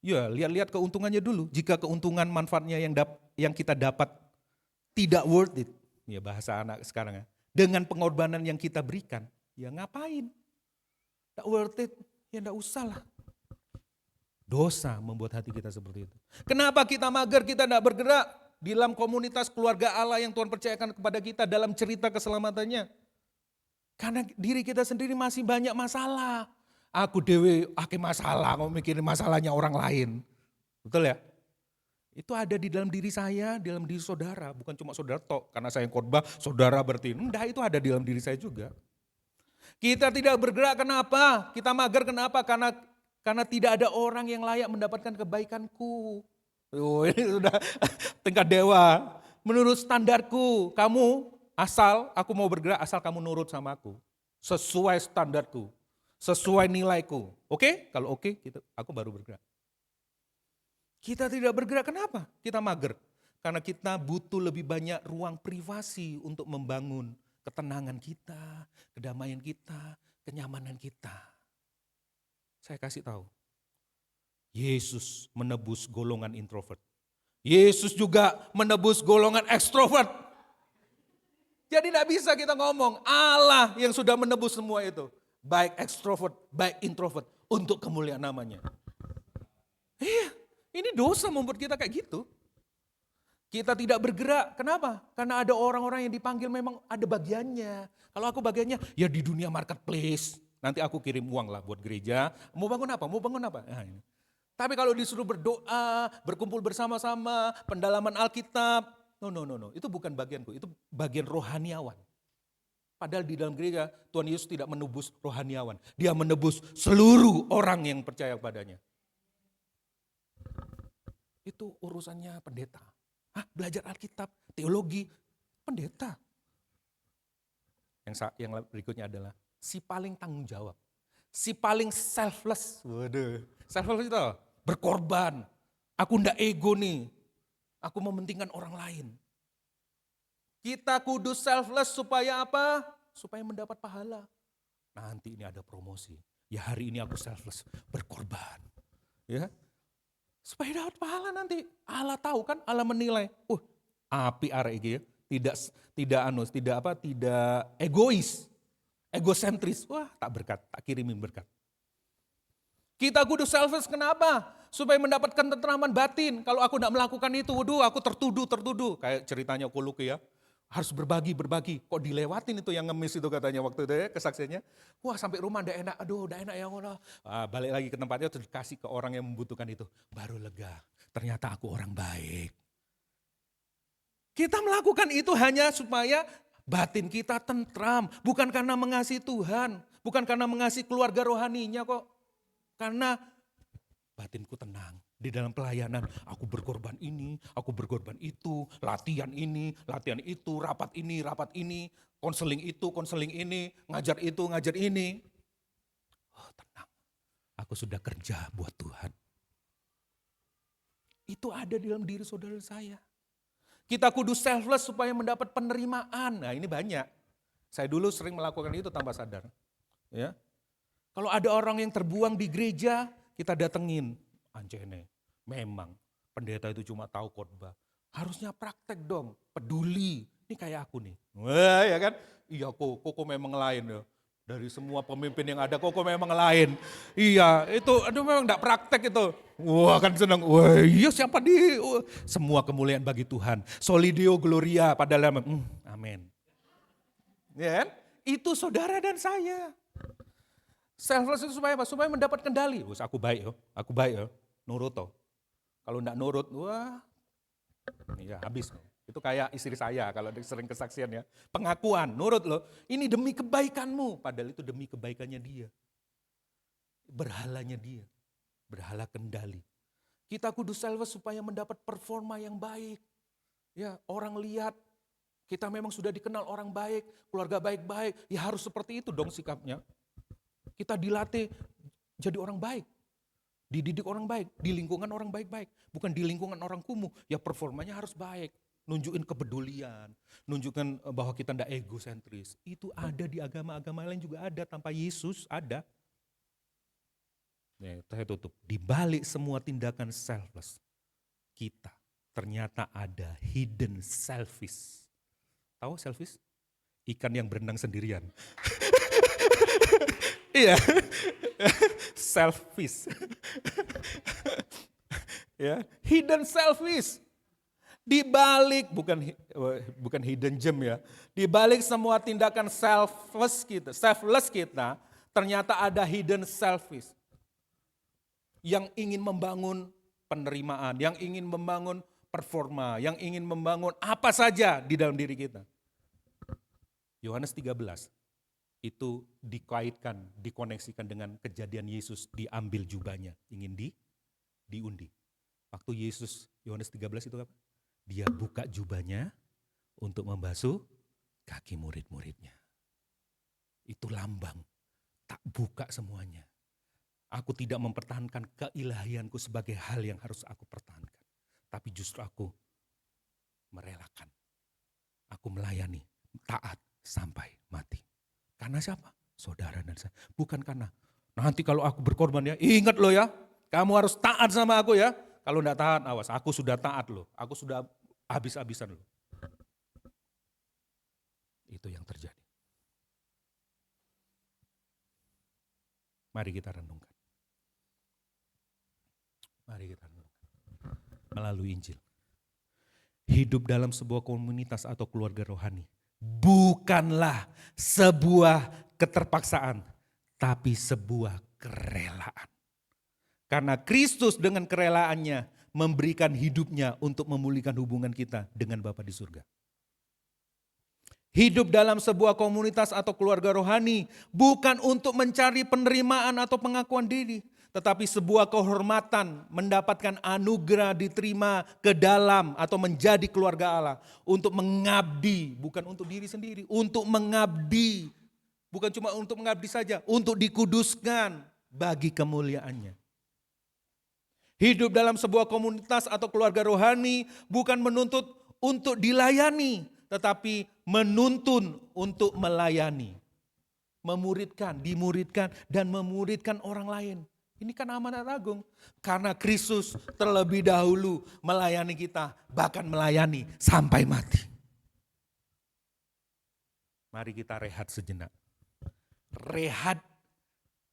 Ya, lihat-lihat keuntungannya dulu. Jika keuntungan manfaatnya yang kita dapat tidak worth it. Ya bahasa anak sekarang ya. Dengan pengorbanan yang kita berikan, ya ngapain? Tidak worth it, ya enggak usah lah. Dosa membuat hati kita seperti itu. Kenapa kita mager, kita tidak bergerak di dalam komunitas keluarga Allah yang Tuhan percayakan kepada kita dalam cerita keselamatannya? Karena diri kita sendiri masih banyak masalah. Aku dewe ake masalah, mau mikirin masalahnya orang lain. Betul ya? Itu ada di dalam diri saya, di dalam diri saudara. Bukan cuma saudara tok, karena saya yang khotbah, saudara berarti. Enggak, itu ada di dalam diri saya juga. Kita tidak bergerak kenapa? Kita mager kenapa? Karena tidak ada orang yang layak mendapatkan kebaikanku. Oh, ini sudah tingkat dewa. Menurut standarku, kamu aku mau bergerak asal kamu nurut sama aku. Sesuai standarku, sesuai nilaiku. Oke? Kalau oke, aku baru bergerak. Kita tidak bergerak kenapa? Kita mager. Karena kita butuh lebih banyak ruang privasi untuk membangun ketenangan kita, kedamaian kita, kenyamanan kita. Saya kasih tahu, Yesus menebus golongan introvert. Yesus juga menebus golongan ekstrovert. Jadi tidak bisa kita ngomong Allah yang sudah menebus semua itu. Baik ekstrovert, baik introvert untuk kemuliaan namanya. Iya, ini dosa membuat kita kayak gitu. Kita tidak bergerak, kenapa? Karena ada orang-orang yang dipanggil memang ada bagiannya. Kalau aku bagiannya ya di dunia marketplace. Nanti aku kirim uang lah buat gereja. Mau bangun apa? Mau bangun apa? Nah, ini. Tapi kalau disuruh berdoa, berkumpul bersama-sama, pendalaman Alkitab. No. Itu bukan bagianku, itu bagian rohaniawan. Padahal di dalam gereja Tuhan Yesus tidak menebus rohaniawan. Dia menebus seluruh orang yang percaya kepadanya. Itu urusannya pendeta. Belajar Alkitab, teologi, pendeta. Yang berikutnya adalah si paling tanggung jawab. Si paling selfless. Waduh, selfless itu berkorban. Aku ndak ego nih. Aku mementingkan orang lain. Kita kudus selfless supaya apa? Supaya mendapat pahala. Nanti ini ada promosi. Ya hari ini aku selfless, berkorban. Ya. Supaya dapat pahala nanti. Allah tahu kan, Allah menilai. Api arek ya. Tidak egois. Egosentris, tak berkat, tak kirimin berkat. Kita kudu selfish kenapa? Supaya mendapatkan ketentraman batin. Kalau aku tidak melakukan itu, aku tertuduh. Kayak ceritanya Koluke ya, harus berbagi. Kok dilewatin itu yang ngemis itu katanya waktu itu ya, kesaksiannya. Sampai rumah udah enak ya Allah. Balik lagi ke tempatnya, terus kasih ke orang yang membutuhkan itu. Baru lega, ternyata aku orang baik. Kita melakukan itu hanya supaya batin kita tentram, bukan karena mengasihi Tuhan, bukan karena mengasihi keluarga rohaninya kok. Karena batinku tenang, Di dalam pelayanan, aku berkorban ini, aku berkorban itu, latihan ini, latihan itu, rapat ini, konseling itu, konseling ini, ngajar itu, ngajar ini. Oh, tenang, aku sudah kerja buat Tuhan. Itu ada di dalam diri saudara saya. Kita kudu selfless supaya mendapat penerimaan. Nah ini banyak. Saya dulu sering melakukan itu tanpa sadar. Ya, kalau ada orang yang terbuang di gereja, kita datengin. Anjene, memang pendeta itu cuma tahu khotbah. Harusnya praktek dong, peduli. Ini kayak aku nih. Wah ya kan? Iya koko memang lain ya. Dari semua pemimpin yang ada koko memang lain. Iya itu aduh memang gak praktek itu. Wah kan senang. Wah iya siapa di. Semua kemuliaan bagi Tuhan. Solideo Gloria pada lama. Amin. Ya kan? Itu saudara dan saya. Selfless itu supaya apa? Supaya mendapat kendali. Wah aku baik yo. Nurut toh. Kalau enggak nurut, wah ya habis. Itu kayak istri saya kalau sering kesaksian ya. Pengakuan, nurut loh. Ini demi kebaikanmu. Padahal itu demi kebaikannya dia. Berhalanya dia. Berhala kendali. Kita kudu selfless supaya mendapat performa yang baik. Ya, orang lihat kita memang sudah dikenal orang baik, keluarga baik-baik. Ya harus seperti itu dong sikapnya. Kita dilatih jadi orang baik. Dididik orang baik, di lingkungan orang baik-baik. Bukan di lingkungan orang kumuh, ya performanya harus baik. Nunjukin kepedulian, nunjukkan bahwa kita tidak egosentris. Itu ada di agama-agama lain juga ada, tanpa Yesus ada. Nih, saya tutup. Di balik semua tindakan selfless, kita ternyata ada hidden selfish. Tahu selfish? Ikan yang berenang sendirian. Iya, selfish. Ya, hidden selfish. Di balik bukan hidden gem ya. Di balik semua tindakan selfless kita, ternyata ada hidden selfish. Yang ingin membangun penerimaan, yang ingin membangun performa, yang ingin membangun apa saja di dalam diri kita. Yohanes 13. Itu dikaitkan, dikoneksikan dengan kejadian Yesus diambil jubahnya, ingin diundi. Waktu Yesus, Yohanes 13 itu apa? Dia buka jubahnya untuk membasuh kaki murid-muridnya. Itu lambang, tak buka semuanya. Aku tidak mempertahankan keilahianku sebagai hal yang harus aku pertahankan. Tapi justru aku merelakan. Aku melayani, taat sampai mati. Karena siapa? Saudara dan saya. Bukan karena nanti kalau aku berkorban ya, ingat loh ya, kamu harus taat sama aku ya. Kalau enggak taat, awas, aku sudah taat loh. Aku sudah habis-habisan loh. Itu yang terjadi. Mari kita renungkan. Mari kita renungkan. Melalui Injil. Hidup dalam sebuah komunitas atau keluarga rohani bukanlah sebuah keterpaksaan, tapi sebuah kerelaan. Karena Kristus dengan kerelaannya memberikan hidupnya untuk memulihkan hubungan kita dengan Bapa di surga. Hidup dalam sebuah komunitas atau keluarga rohani bukan untuk mencari penerimaan atau pengakuan diri, tetapi sebuah kehormatan mendapatkan anugerah diterima ke dalam atau menjadi keluarga Allah. Untuk mengabdi, bukan untuk diri sendiri, untuk mengabdi. Bukan cuma untuk mengabdi saja, untuk dikuduskan bagi kemuliaannya. Hidup dalam sebuah komunitas atau keluarga rohani bukan menuntut untuk dilayani, tetapi menuntun untuk melayani. Memuridkan, dimuridkan, dan memuridkan orang lain. Ini kan amanat agung. Karena Kristus terlebih dahulu melayani kita, bahkan melayani sampai mati. Mari kita rehat sejenak. Rehat,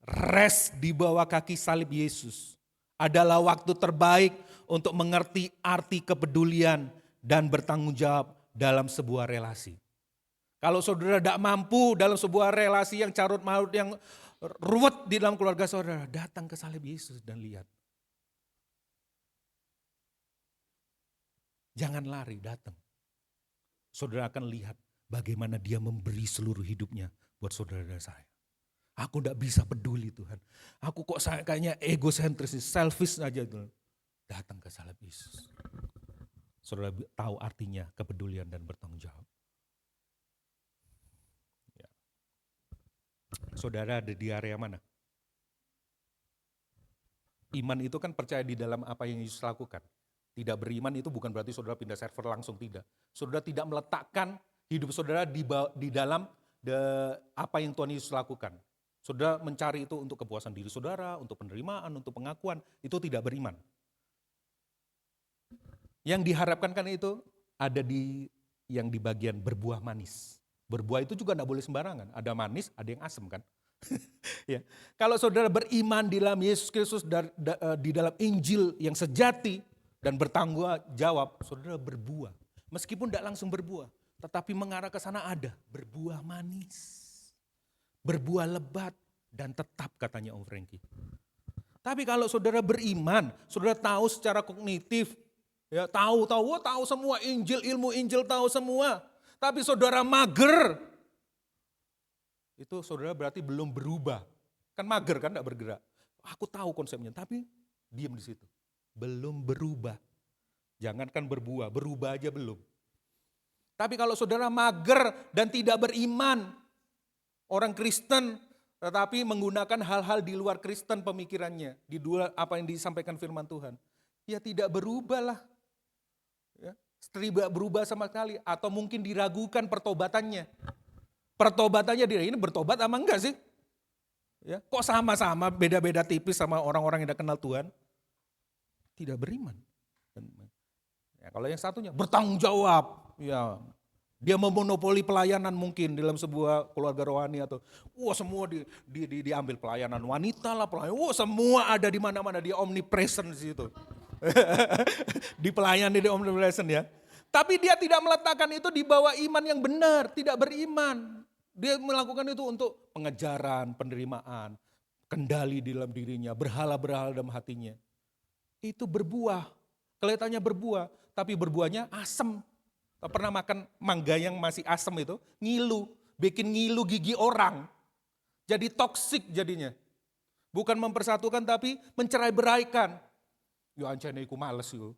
rest di bawah kaki salib Yesus adalah waktu terbaik untuk mengerti arti kepedulian dan bertanggung jawab dalam sebuah relasi. Kalau saudara tidak mampu dalam sebuah relasi yang carut marut, yang ruwet di dalam keluarga saudara, datang ke salib Yesus dan lihat. Jangan lari, datang. Saudara akan lihat bagaimana dia memberi seluruh hidupnya buat saudara dan saya. Aku tidak bisa peduli Tuhan. Aku kok kayaknya egosentris, selfish aja Tuhan. datang ke salib Yesus. Saudara tahu artinya kepedulian dan bertanggung jawab. Ya. Saudara ada di area mana? Iman itu kan percaya di dalam apa yang Yesus lakukan. Tidak beriman itu bukan berarti saudara pindah server langsung, tidak. Saudara tidak meletakkan hidup saudara di dalam apa yang Tuhan Yesus lakukan. Saudara mencari itu untuk kepuasan diri saudara, untuk penerimaan, untuk pengakuan, itu tidak beriman. Yang diharapkan kan itu ada yang di bagian berbuah manis. Berbuah itu juga tidak boleh sembarangan, ada manis, ada yang asam kan. Ya. Kalau saudara beriman di dalam Yesus Kristus, di dalam Injil yang sejati dan bertanggung jawab, saudara berbuah. Meskipun tidak langsung berbuah, tetapi mengarah ke sana ada berbuah manis. Berbuah lebat dan tetap katanya Om Frankie. Tapi kalau saudara beriman, saudara tahu secara kognitif, ya tahu semua Injil, ilmu Injil tahu semua. Tapi saudara mager, itu saudara berarti belum berubah. Kan mager kan, tidak bergerak. Aku tahu konsepnya, tapi diam di situ. Belum berubah. Jangankan berubah aja belum. Tapi kalau saudara mager dan tidak beriman, orang Kristen tetapi menggunakan hal-hal di luar Kristen pemikirannya, di luar apa yang disampaikan firman Tuhan, ya tidak berubahlah. Ya, tidak berubah sama sekali, atau mungkin diragukan pertobatannya. Pertobatannya dia ini bertobat ama enggak sih? Ya, kok sama-sama beda-beda tipis sama orang-orang yang tidak kenal Tuhan? Tidak beriman. Ya, kalau yang satunya bertanggung jawab, ya dia memonopoli pelayanan mungkin dalam sebuah keluarga rohani atau semua diambil pelayanan wanita lah, semua ada di mana-mana, dia omnipresent di situ. Di pelayanan dia omnipresent ya. Tapi dia tidak meletakkan itu di bawah iman yang benar, tidak beriman. Dia melakukan itu untuk pengejaran, penerimaan, kendali di dalam dirinya, berhala-berhala dalam hatinya. Itu berbuah, kelihatannya berbuah, tapi berbuahnya asam. Pernah makan mangga yang masih asam itu, ngilu, bikin ngilu gigi orang. Jadi toksik jadinya. Bukan mempersatukan tapi mencerai-beraikan. Ya ancene iku males yo.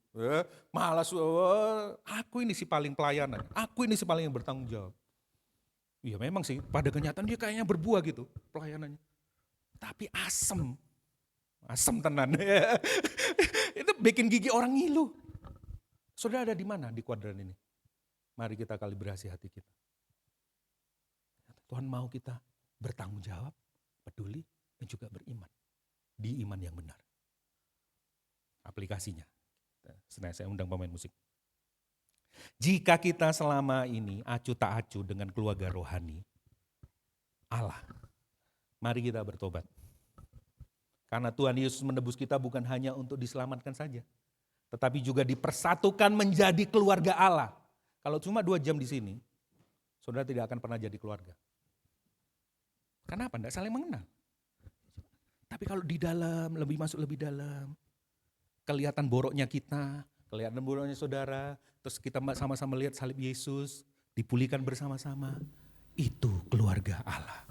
Malas aku ini sih paling pelayanan. Aku ini sih paling yang bertanggung jawab. Iya memang sih pada kenyataan dia kayaknya berbuah gitu pelayanannya. Tapi asam. Asam tenan. Itu bikin gigi orang ngilu. Saudara ada di mana di kuadran ini? Mari kita kalibrasi hati kita. Tuhan mau kita bertanggung jawab, peduli, dan juga beriman. Di iman yang benar. Aplikasinya. Saya undang pemain musik. Jika kita selama ini acu tak acu dengan keluarga rohani Allah, mari kita bertobat. Karena Tuhan Yesus menebus kita bukan hanya untuk diselamatkan saja, tetapi juga dipersatukan menjadi keluarga Allah. Kalau cuma 2 jam di sini, saudara tidak akan pernah jadi keluarga. Kenapa? Tidak saling mengenal. Tapi kalau di dalam, lebih masuk lebih dalam, kelihatan boroknya kita, kelihatan boroknya saudara, terus kita sama-sama lihat salib Yesus, dipulihkan bersama-sama, itu keluarga Allah.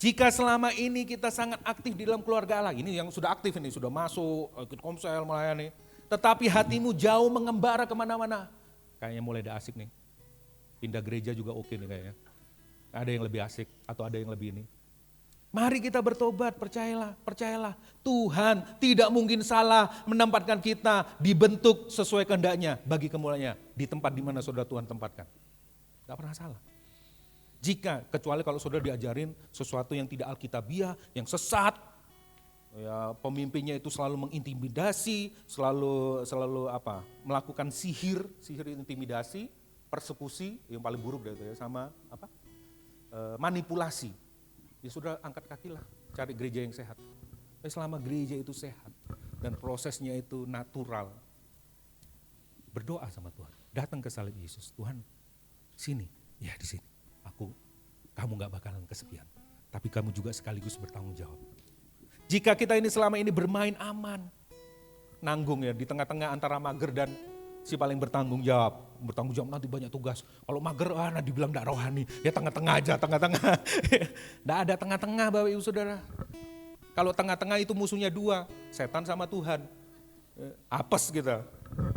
Jika selama ini kita sangat aktif di dalam keluarga Allah, ini yang sudah aktif ini, sudah masuk, ikut komsel, melayani, tetapi hatimu jauh mengembara kemana-mana. Kayaknya mulai udah asik nih. Pindah gereja juga oke nih kayaknya. Ada yang lebih asik atau ada yang lebih ini. Mari kita bertobat, percayalah. Tuhan tidak mungkin salah menempatkan kita dibentuk sesuai kehendaknya bagi kemuliaannya. Di tempat di mana saudara Tuhan tempatkan. Gak pernah salah. Kecuali kalau saudara diajarin sesuatu yang tidak alkitabiah, yang sesat, ya, pemimpinnya itu selalu mengintimidasi, selalu melakukan sihir intimidasi, persekusi yang paling buruk dari itu ya, sama manipulasi. Ya sudah angkat kakilah, cari gereja yang sehat. Selama gereja itu sehat dan prosesnya itu natural, berdoa sama Tuhan, datang ke salib Yesus, Tuhan sini, ya di sini, kamu gak bakalan kesepian, tapi kamu juga sekaligus bertanggung jawab. Jika kita ini selama ini bermain aman, nanggung ya di tengah-tengah antara mager dan si paling bertanggung jawab nanti banyak tugas. Kalau mager, nanti dibilang gak rohani, ya tengah-tengah aja, tengah-tengah. Gak ada tengah-tengah Bapak Ibu Saudara. Kalau tengah-tengah itu musuhnya 2, setan sama Tuhan. apes gitu.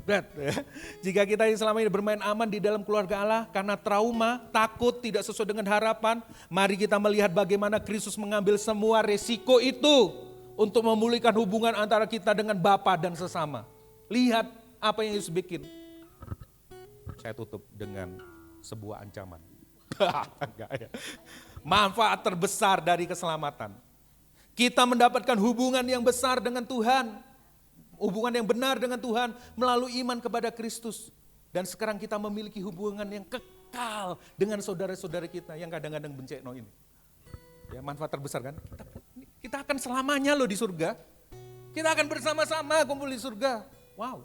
Berat, ya. Jika kita yang selama ini bermain aman di dalam keluarga Allah karena trauma, takut, tidak sesuai dengan harapan, mari kita melihat bagaimana Kristus mengambil semua resiko itu untuk memulihkan hubungan antara kita dengan Bapa dan sesama. Lihat apa yang Yesus bikin. Saya tutup dengan sebuah ancaman. Enggak ya. Manfaat terbesar dari keselamatan. Kita mendapatkan hubungan yang besar dengan Tuhan. Hubungan yang benar dengan Tuhan melalui iman kepada Kristus. Dan sekarang kita memiliki hubungan yang kekal dengan saudara-saudara kita yang kadang-kadang bencekno ini. Ya, manfaat terbesar kan? Kita akan selamanya loh di surga. Kita akan bersama-sama kumpul di surga. Wow.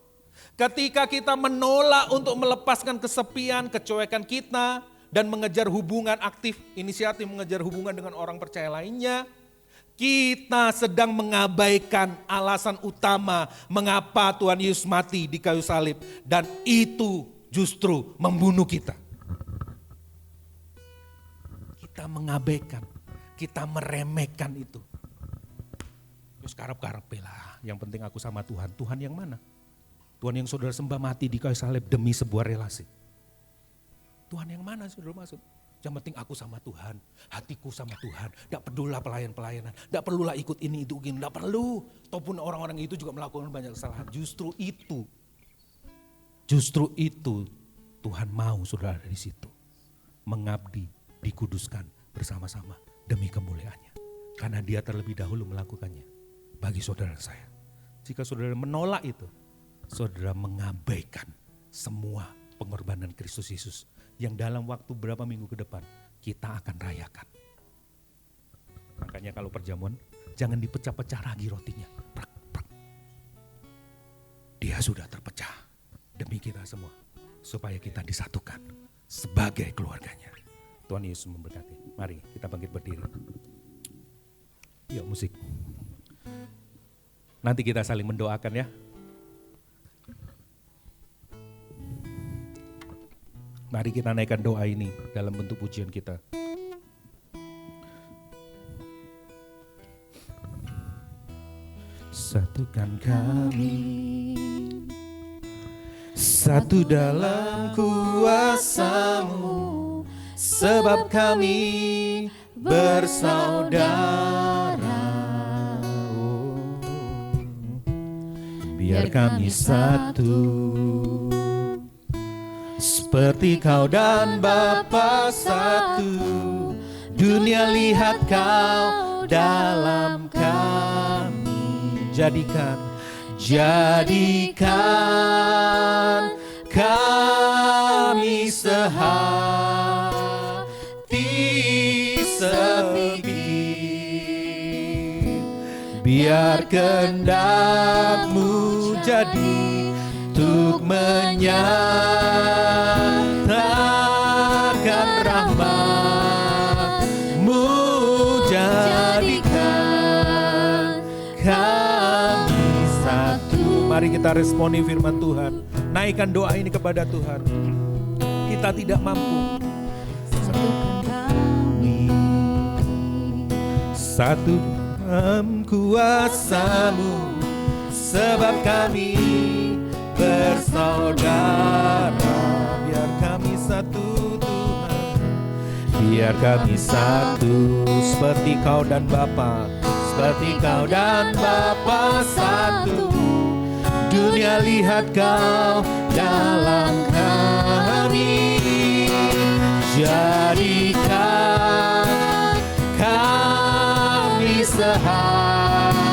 Ketika kita menolak untuk melepaskan kesepian, kecuekan kita, dan mengejar hubungan aktif, inisiatif mengejar hubungan dengan orang percaya lainnya, kita sedang mengabaikan alasan utama mengapa Tuhan Yesus mati di kayu salib. Dan itu justru membunuh kita. Kita mengabaikan, kita meremehkan itu. Terus karep-karep lah, yang penting aku sama Tuhan. Tuhan yang mana? Tuhan yang saudara sembah mati di kayu salib demi sebuah relasi. Tuhan yang mana saudara maksud? Yang penting aku sama Tuhan, hatiku sama Tuhan. Tidak perlulah pelayanan, tidak perlulah ikut ini itu, tidak perlu. Ataupun orang-orang itu juga melakukan banyak kesalahan. Justru itu Tuhan mau saudara di situ. Mengabdi, dikuduskan bersama-sama demi kemuliaannya. Karena dia terlebih dahulu melakukannya bagi saudara saya. Jika saudara menolak itu, saudara mengabaikan semua pengorbanan Kristus Yesus yang dalam waktu berapa minggu ke depan kita akan rayakan. Makanya kalau perjamuan jangan dipecah-pecah lagi rotinya. Prak, prak. Dia sudah terpecah demi kita semua supaya kita disatukan sebagai keluarganya. Tuhan Yesus memberkati. Mari kita bangkit berdiri. Yuk musik. Nanti kita saling mendoakan ya. Mari kita naikkan doa ini dalam bentuk pujian kita. Satukan kami, satu dalam kuasa-Mu, sebab kami bersaudara. Oh, biar kami satu. Seperti Kau dan Bapa satu, dunia lihat Kau dalam kami. Jadikan kami sehati sepikir. Biar kehendak-Mu jadi untuk menyatakan rahmat-Mu, jadikan kami satu. Mari kita responi firman Tuhan. Naikkan doa ini kepada Tuhan. Kita tidak mampu. Satukan kami, satu dalam kuasa-Mu, sebab kami bersaudara. Biar kami satu Tuhan, biar kami satu seperti Kau dan Bapa, seperti Kau dan Bapa satu. Dunia lihat Kau dalam kami. Jadikan kami sehati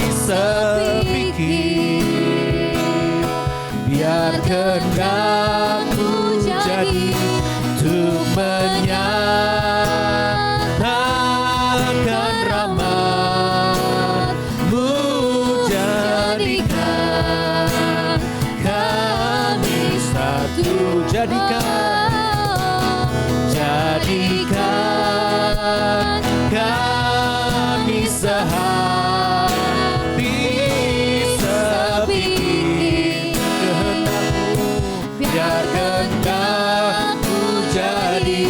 sepikir. Biar kehendak-Mu jadi untuk menyatakan rahmat-Mu, jadikan kami satu. Jadikan kami sehati sepikir. Kehendak-Mu, biar kehendak-Mu jadi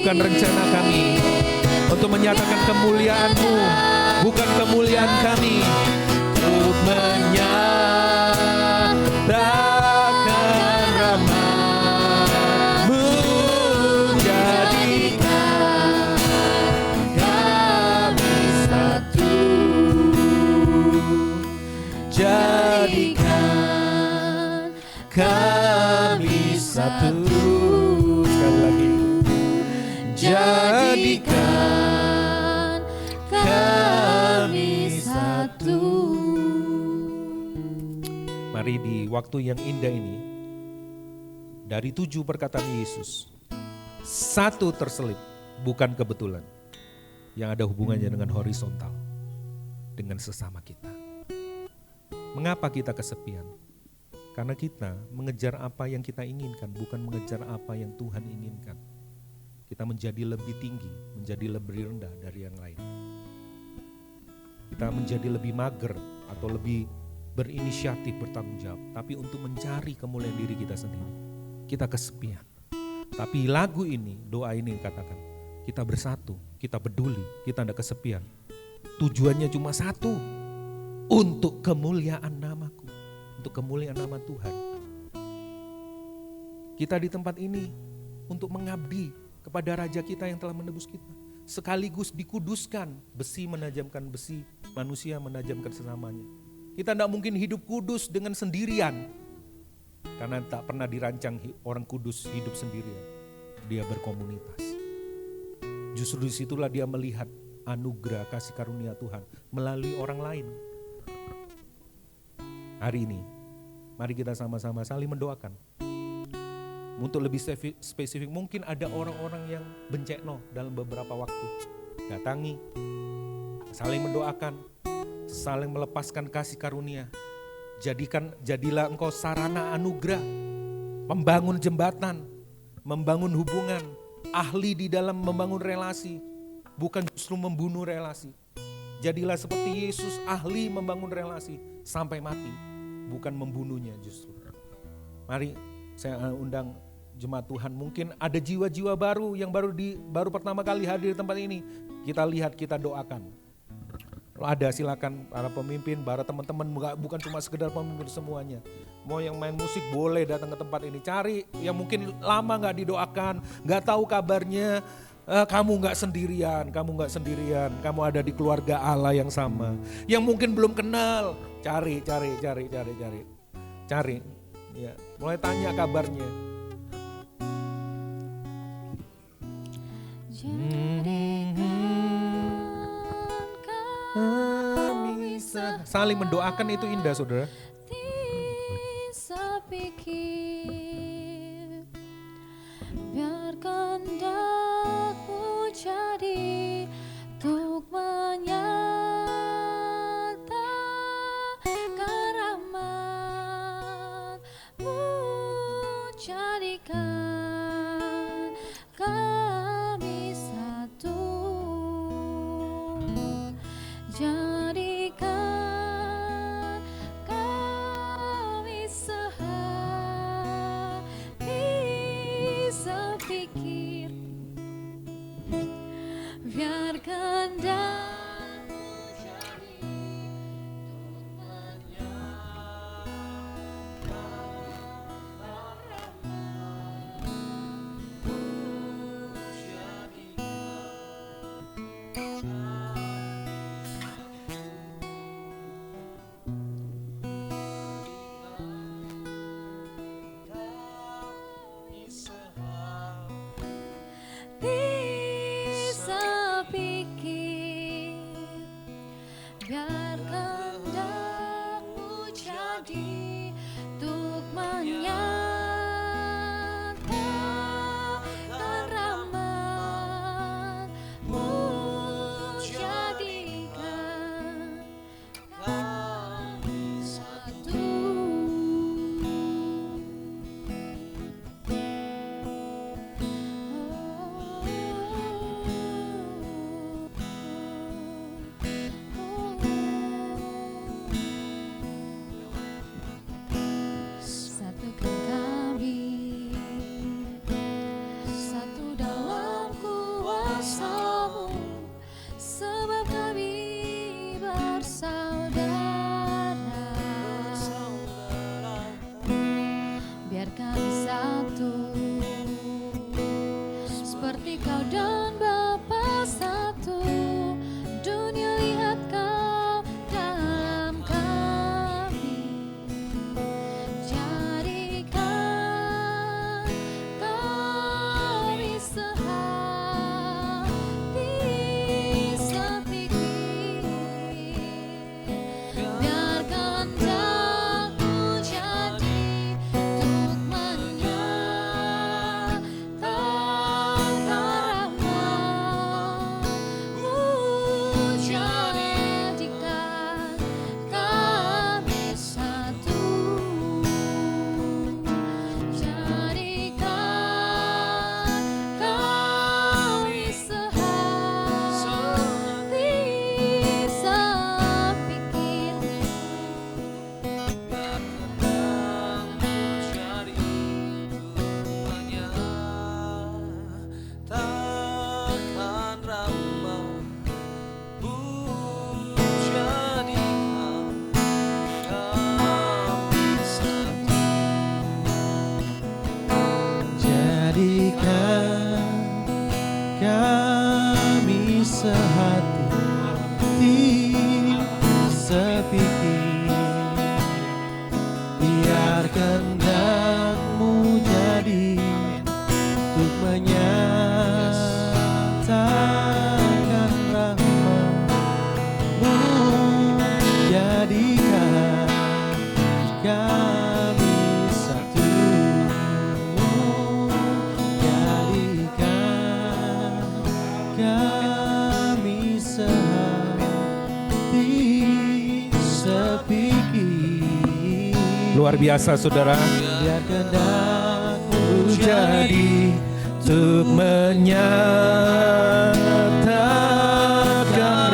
bukan rencana kami untuk menyatakan kemuliaan-Mu, bukan kemuliaan kami, untuk menyatakan rahmat-Mu, jadikan kami satu, jadikan kami satu. Sekali lagi, jadikan kami satu. Mari di waktu yang indah ini, dari 7 perkataan Yesus, 1 terselip, bukan kebetulan, yang ada hubungannya dengan horizontal, dengan sesama kita. Mengapa kita kesepian? Karena kita mengejar apa yang kita inginkan, bukan mengejar apa yang Tuhan inginkan. Kita menjadi lebih tinggi, menjadi lebih rendah dari yang lain. Kita menjadi lebih mager atau lebih berinisiatif, bertanggung jawab. Tapi untuk mencari kemuliaan diri kita sendiri, kita kesepian. Tapi lagu ini, doa ini katakan, kita bersatu, kita peduli, kita tidak kesepian. Tujuannya cuma satu, untuk kemuliaan namaku, untuk kemuliaan nama Tuhan. Kita di tempat ini untuk mengabdi kepada Raja kita yang telah menebus kita. Sekaligus dikuduskan, besi menajamkan besi, manusia menajamkan sesamanya. Kita tidak mungkin hidup kudus dengan sendirian, karena tak pernah dirancang orang kudus hidup sendirian. Dia berkomunitas. Justru disitulah dia melihat anugerah kasih karunia Tuhan melalui orang lain. Hari ini, mari kita sama-sama saling mendoakan. Untuk lebih spesifik, mungkin ada orang-orang yang bencekno dalam beberapa waktu. Datangi, saling mendoakan, saling melepaskan kasih karunia. Jadilah engkau sarana anugerah, membangun jembatan, membangun hubungan, ahli di dalam membangun relasi, bukan justru membunuh relasi. Jadilah seperti Yesus, ahli membangun relasi sampai mati, bukan membunuhnya justru. Mari saya undang jemaat Tuhan, mungkin ada jiwa-jiwa baru yang baru pertama kali hadir di tempat ini. Kita lihat, kita doakan. Kalau ada silakan para pemimpin, para teman-teman, bukan cuma sekedar pemimpin semuanya. Mau yang main musik boleh datang ke tempat ini. Cari yang mungkin lama gak didoakan, gak tahu kabarnya. Kamu gak sendirian, kamu ada di keluarga Allah yang sama. Yang mungkin belum kenal, cari. Ya, mulai tanya kabarnya. Saling mendoakan itu indah, saudara. Bisa pikir, biar kehendakmu jadi untuk menyatakan rahmat-Mu, jadikan kami satu, jadikan kami sehati sepikir, biar kehendakmu jadi untuk bisa pikir, biar kehendakmu jadi untuk menyatakan rahmat-Mu, jadikan kami satu. Luar biasa saudara. Biar kehendakmu jadi untuk menyatakan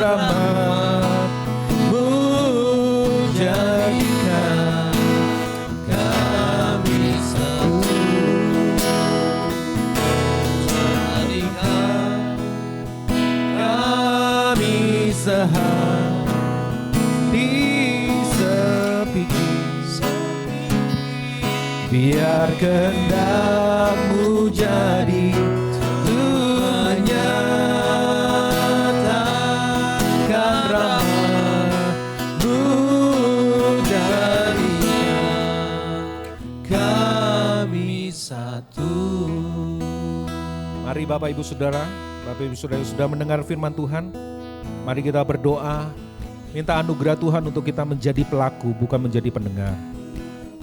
rahmat-Mu, jadikan kami satu, jadikan kami sehati sepikir. Biar kehendak-Mu jadi untuk menyatakan rahmat-Mu, jadikan kami satu. Mari Bapak Ibu Saudara yang sudah mendengar firman Tuhan, mari kita berdoa, minta anugerah Tuhan untuk kita menjadi pelaku, bukan menjadi pendengar.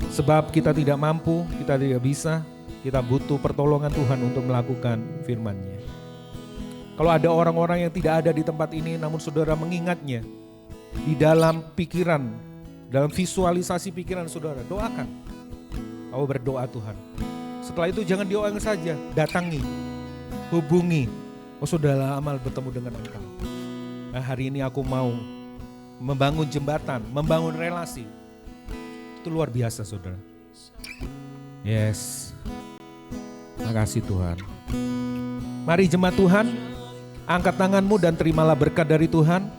Sebab kita tidak mampu, kita tidak bisa, kita butuh pertolongan Tuhan untuk melakukan firman-Nya. Kalau ada orang-orang yang tidak ada di tempat ini, namun saudara mengingatnya, di dalam pikiran, dalam visualisasi pikiran saudara, doakan. Kau berdoa Tuhan. Setelah itu jangan doakan saja, datangi, hubungi. Oh sudah lama bertemu dengan Engkau. Nah, hari ini aku mau membangun jembatan, membangun relasi. Itu luar biasa saudara. Yes. Makasih Tuhan. Mari jemaat Tuhan, angkat tanganmu dan terimalah berkat dari Tuhan.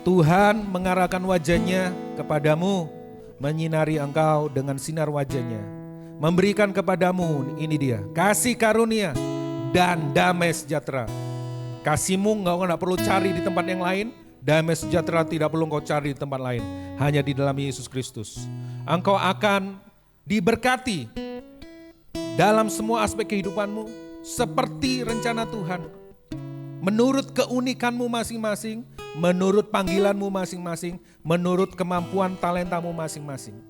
Tuhan mengarahkan wajahnya kepadamu, menyinari engkau dengan sinar wajahnya. Memberikan kepadamu, ini dia, kasih karunia dan damai sejahtera. Kasih-Mu engkau tidak perlu cari di tempat yang lain. Damai sejahtera tidak perlu engkau cari di tempat lain. Hanya di dalam Yesus Kristus. Engkau akan diberkati dalam semua aspek kehidupanmu. Seperti rencana Tuhan. Menurut keunikanmu masing-masing. Menurut panggilanmu masing-masing. Menurut kemampuan talentamu masing-masing.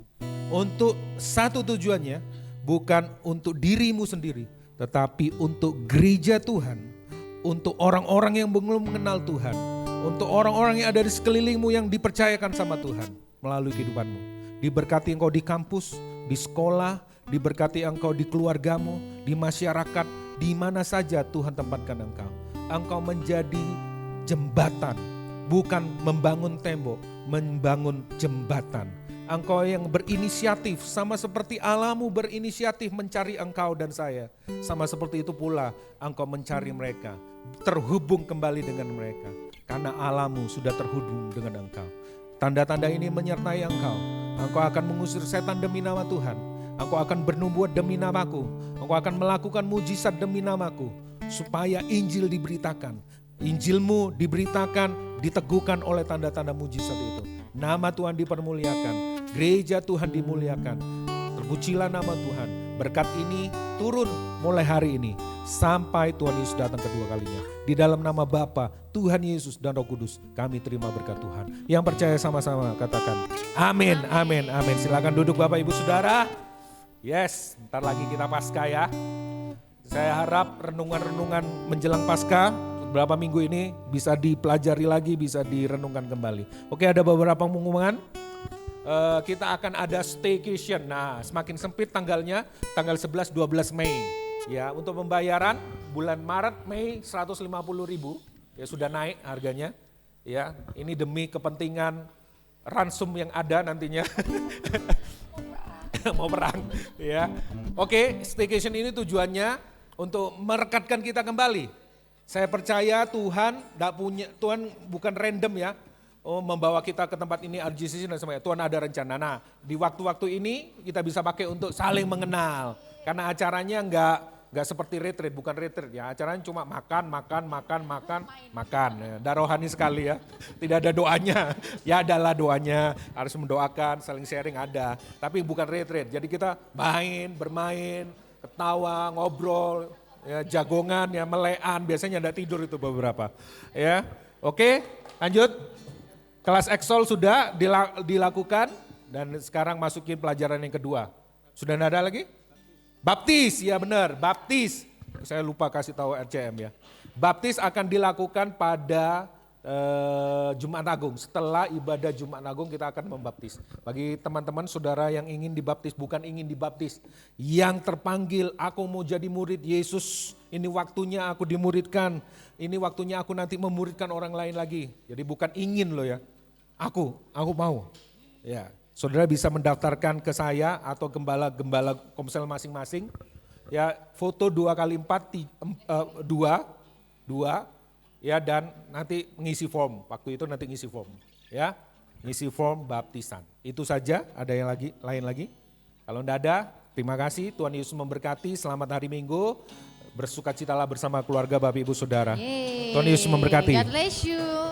Untuk satu tujuannya. Bukan untuk dirimu sendiri. Tetapi untuk gereja Tuhan. Untuk orang-orang yang belum mengenal Tuhan. Untuk orang-orang yang ada di sekelilingmu yang dipercayakan sama Tuhan melalui kehidupanmu. Diberkati engkau di kampus, di sekolah, diberkati engkau di keluargamu, di masyarakat, di mana saja Tuhan tempatkan engkau. Engkau menjadi jembatan, bukan membangun tembok, membangun jembatan. Engkau yang berinisiatif, sama seperti Allahmu berinisiatif mencari engkau dan saya. Sama seperti itu pula engkau mencari mereka, terhubung kembali dengan mereka. Karena Allahmu sudah terhubung dengan engkau. Tanda-tanda ini menyertai engkau. Engkau akan mengusir setan demi nama Tuhan. Engkau akan bernubuat demi namaku. Engkau akan melakukan mujizat demi namaku. Supaya Injil diberitakan. Injilmu diberitakan, diteguhkan oleh tanda-tanda mujizat itu. Nama Tuhan dipermuliakan. Gereja Tuhan dimuliakan. Terpujilah nama Tuhan. Berkat ini turun mulai hari ini. Sampai Tuhan Yesus datang kedua kalinya. Di dalam nama Bapa, Tuhan Yesus dan Roh Kudus, kami terima berkat Tuhan. Yang percaya sama-sama katakan amin, amin, amin. Silakan duduk Bapak Ibu Saudara. Yes, bentar lagi kita Paskah ya. Saya harap renungan-renungan menjelang Paskah beberapa minggu ini bisa dipelajari lagi, bisa direnungkan kembali. Oke, ada beberapa pengumuman. Kita akan ada staycation. Nah, semakin sempit tanggalnya, tanggal 11-12 Mei. Ya, untuk pembayaran bulan Maret, Mei 150.000. Ya sudah naik harganya. Ya, ini demi kepentingan ransom yang ada nantinya. Mau perang, ya. Oke, staycation ini tujuannya untuk merekatkan kita kembali. Saya percaya Tuhan Tuhan bukan random ya. Membawa kita ke tempat ini RGCC dan sebagainya. Tuhan ada rencana. Nah, di waktu-waktu ini kita bisa pakai untuk saling mengenal. Karena acaranya enggak seperti retreat, bukan retreat ya. Acaranya cuma makan. Ya, rohani sekali ya. Tidak ada doanya. Ya adalah doanya, harus mendoakan, saling sharing ada. Tapi bukan retreat. Jadi kita bermain, ketawa, ngobrol, ya, jagongan, ya melean. Biasanya ada tidur itu beberapa. Ya, oke, lanjut. Kelas Exol sudah dilakukan dan sekarang masukin pelajaran yang kedua. Sudah ada lagi? Baptis, ya benar, baptis. Saya lupa kasih tahu RCM ya. Baptis akan dilakukan pada Jumat Agung. Setelah ibadah Jumat Agung kita akan membaptis. Bagi teman-teman saudara yang ingin dibaptis, bukan ingin dibaptis, yang terpanggil, aku mau jadi murid Yesus, ini waktunya aku dimuridkan, ini waktunya aku nanti memuridkan orang lain lagi. Jadi bukan ingin loh ya, aku mau. Ya, saudara bisa mendaftarkan ke saya atau gembala Komsel masing-masing. Ya, foto 2x4, 2 ya, dan nanti ngisi form. Waktu itu nanti ngisi form, ya, ngisi form baptisan. Itu saja. Ada yang lain lagi? Kalau enggak ada, terima kasih. Tuhan Yesus memberkati. Selamat hari Minggu. Bersukacitalah bersama keluarga Bapak Ibu Saudara. Yeay. Tuhan Yesus memberkati. God bless you.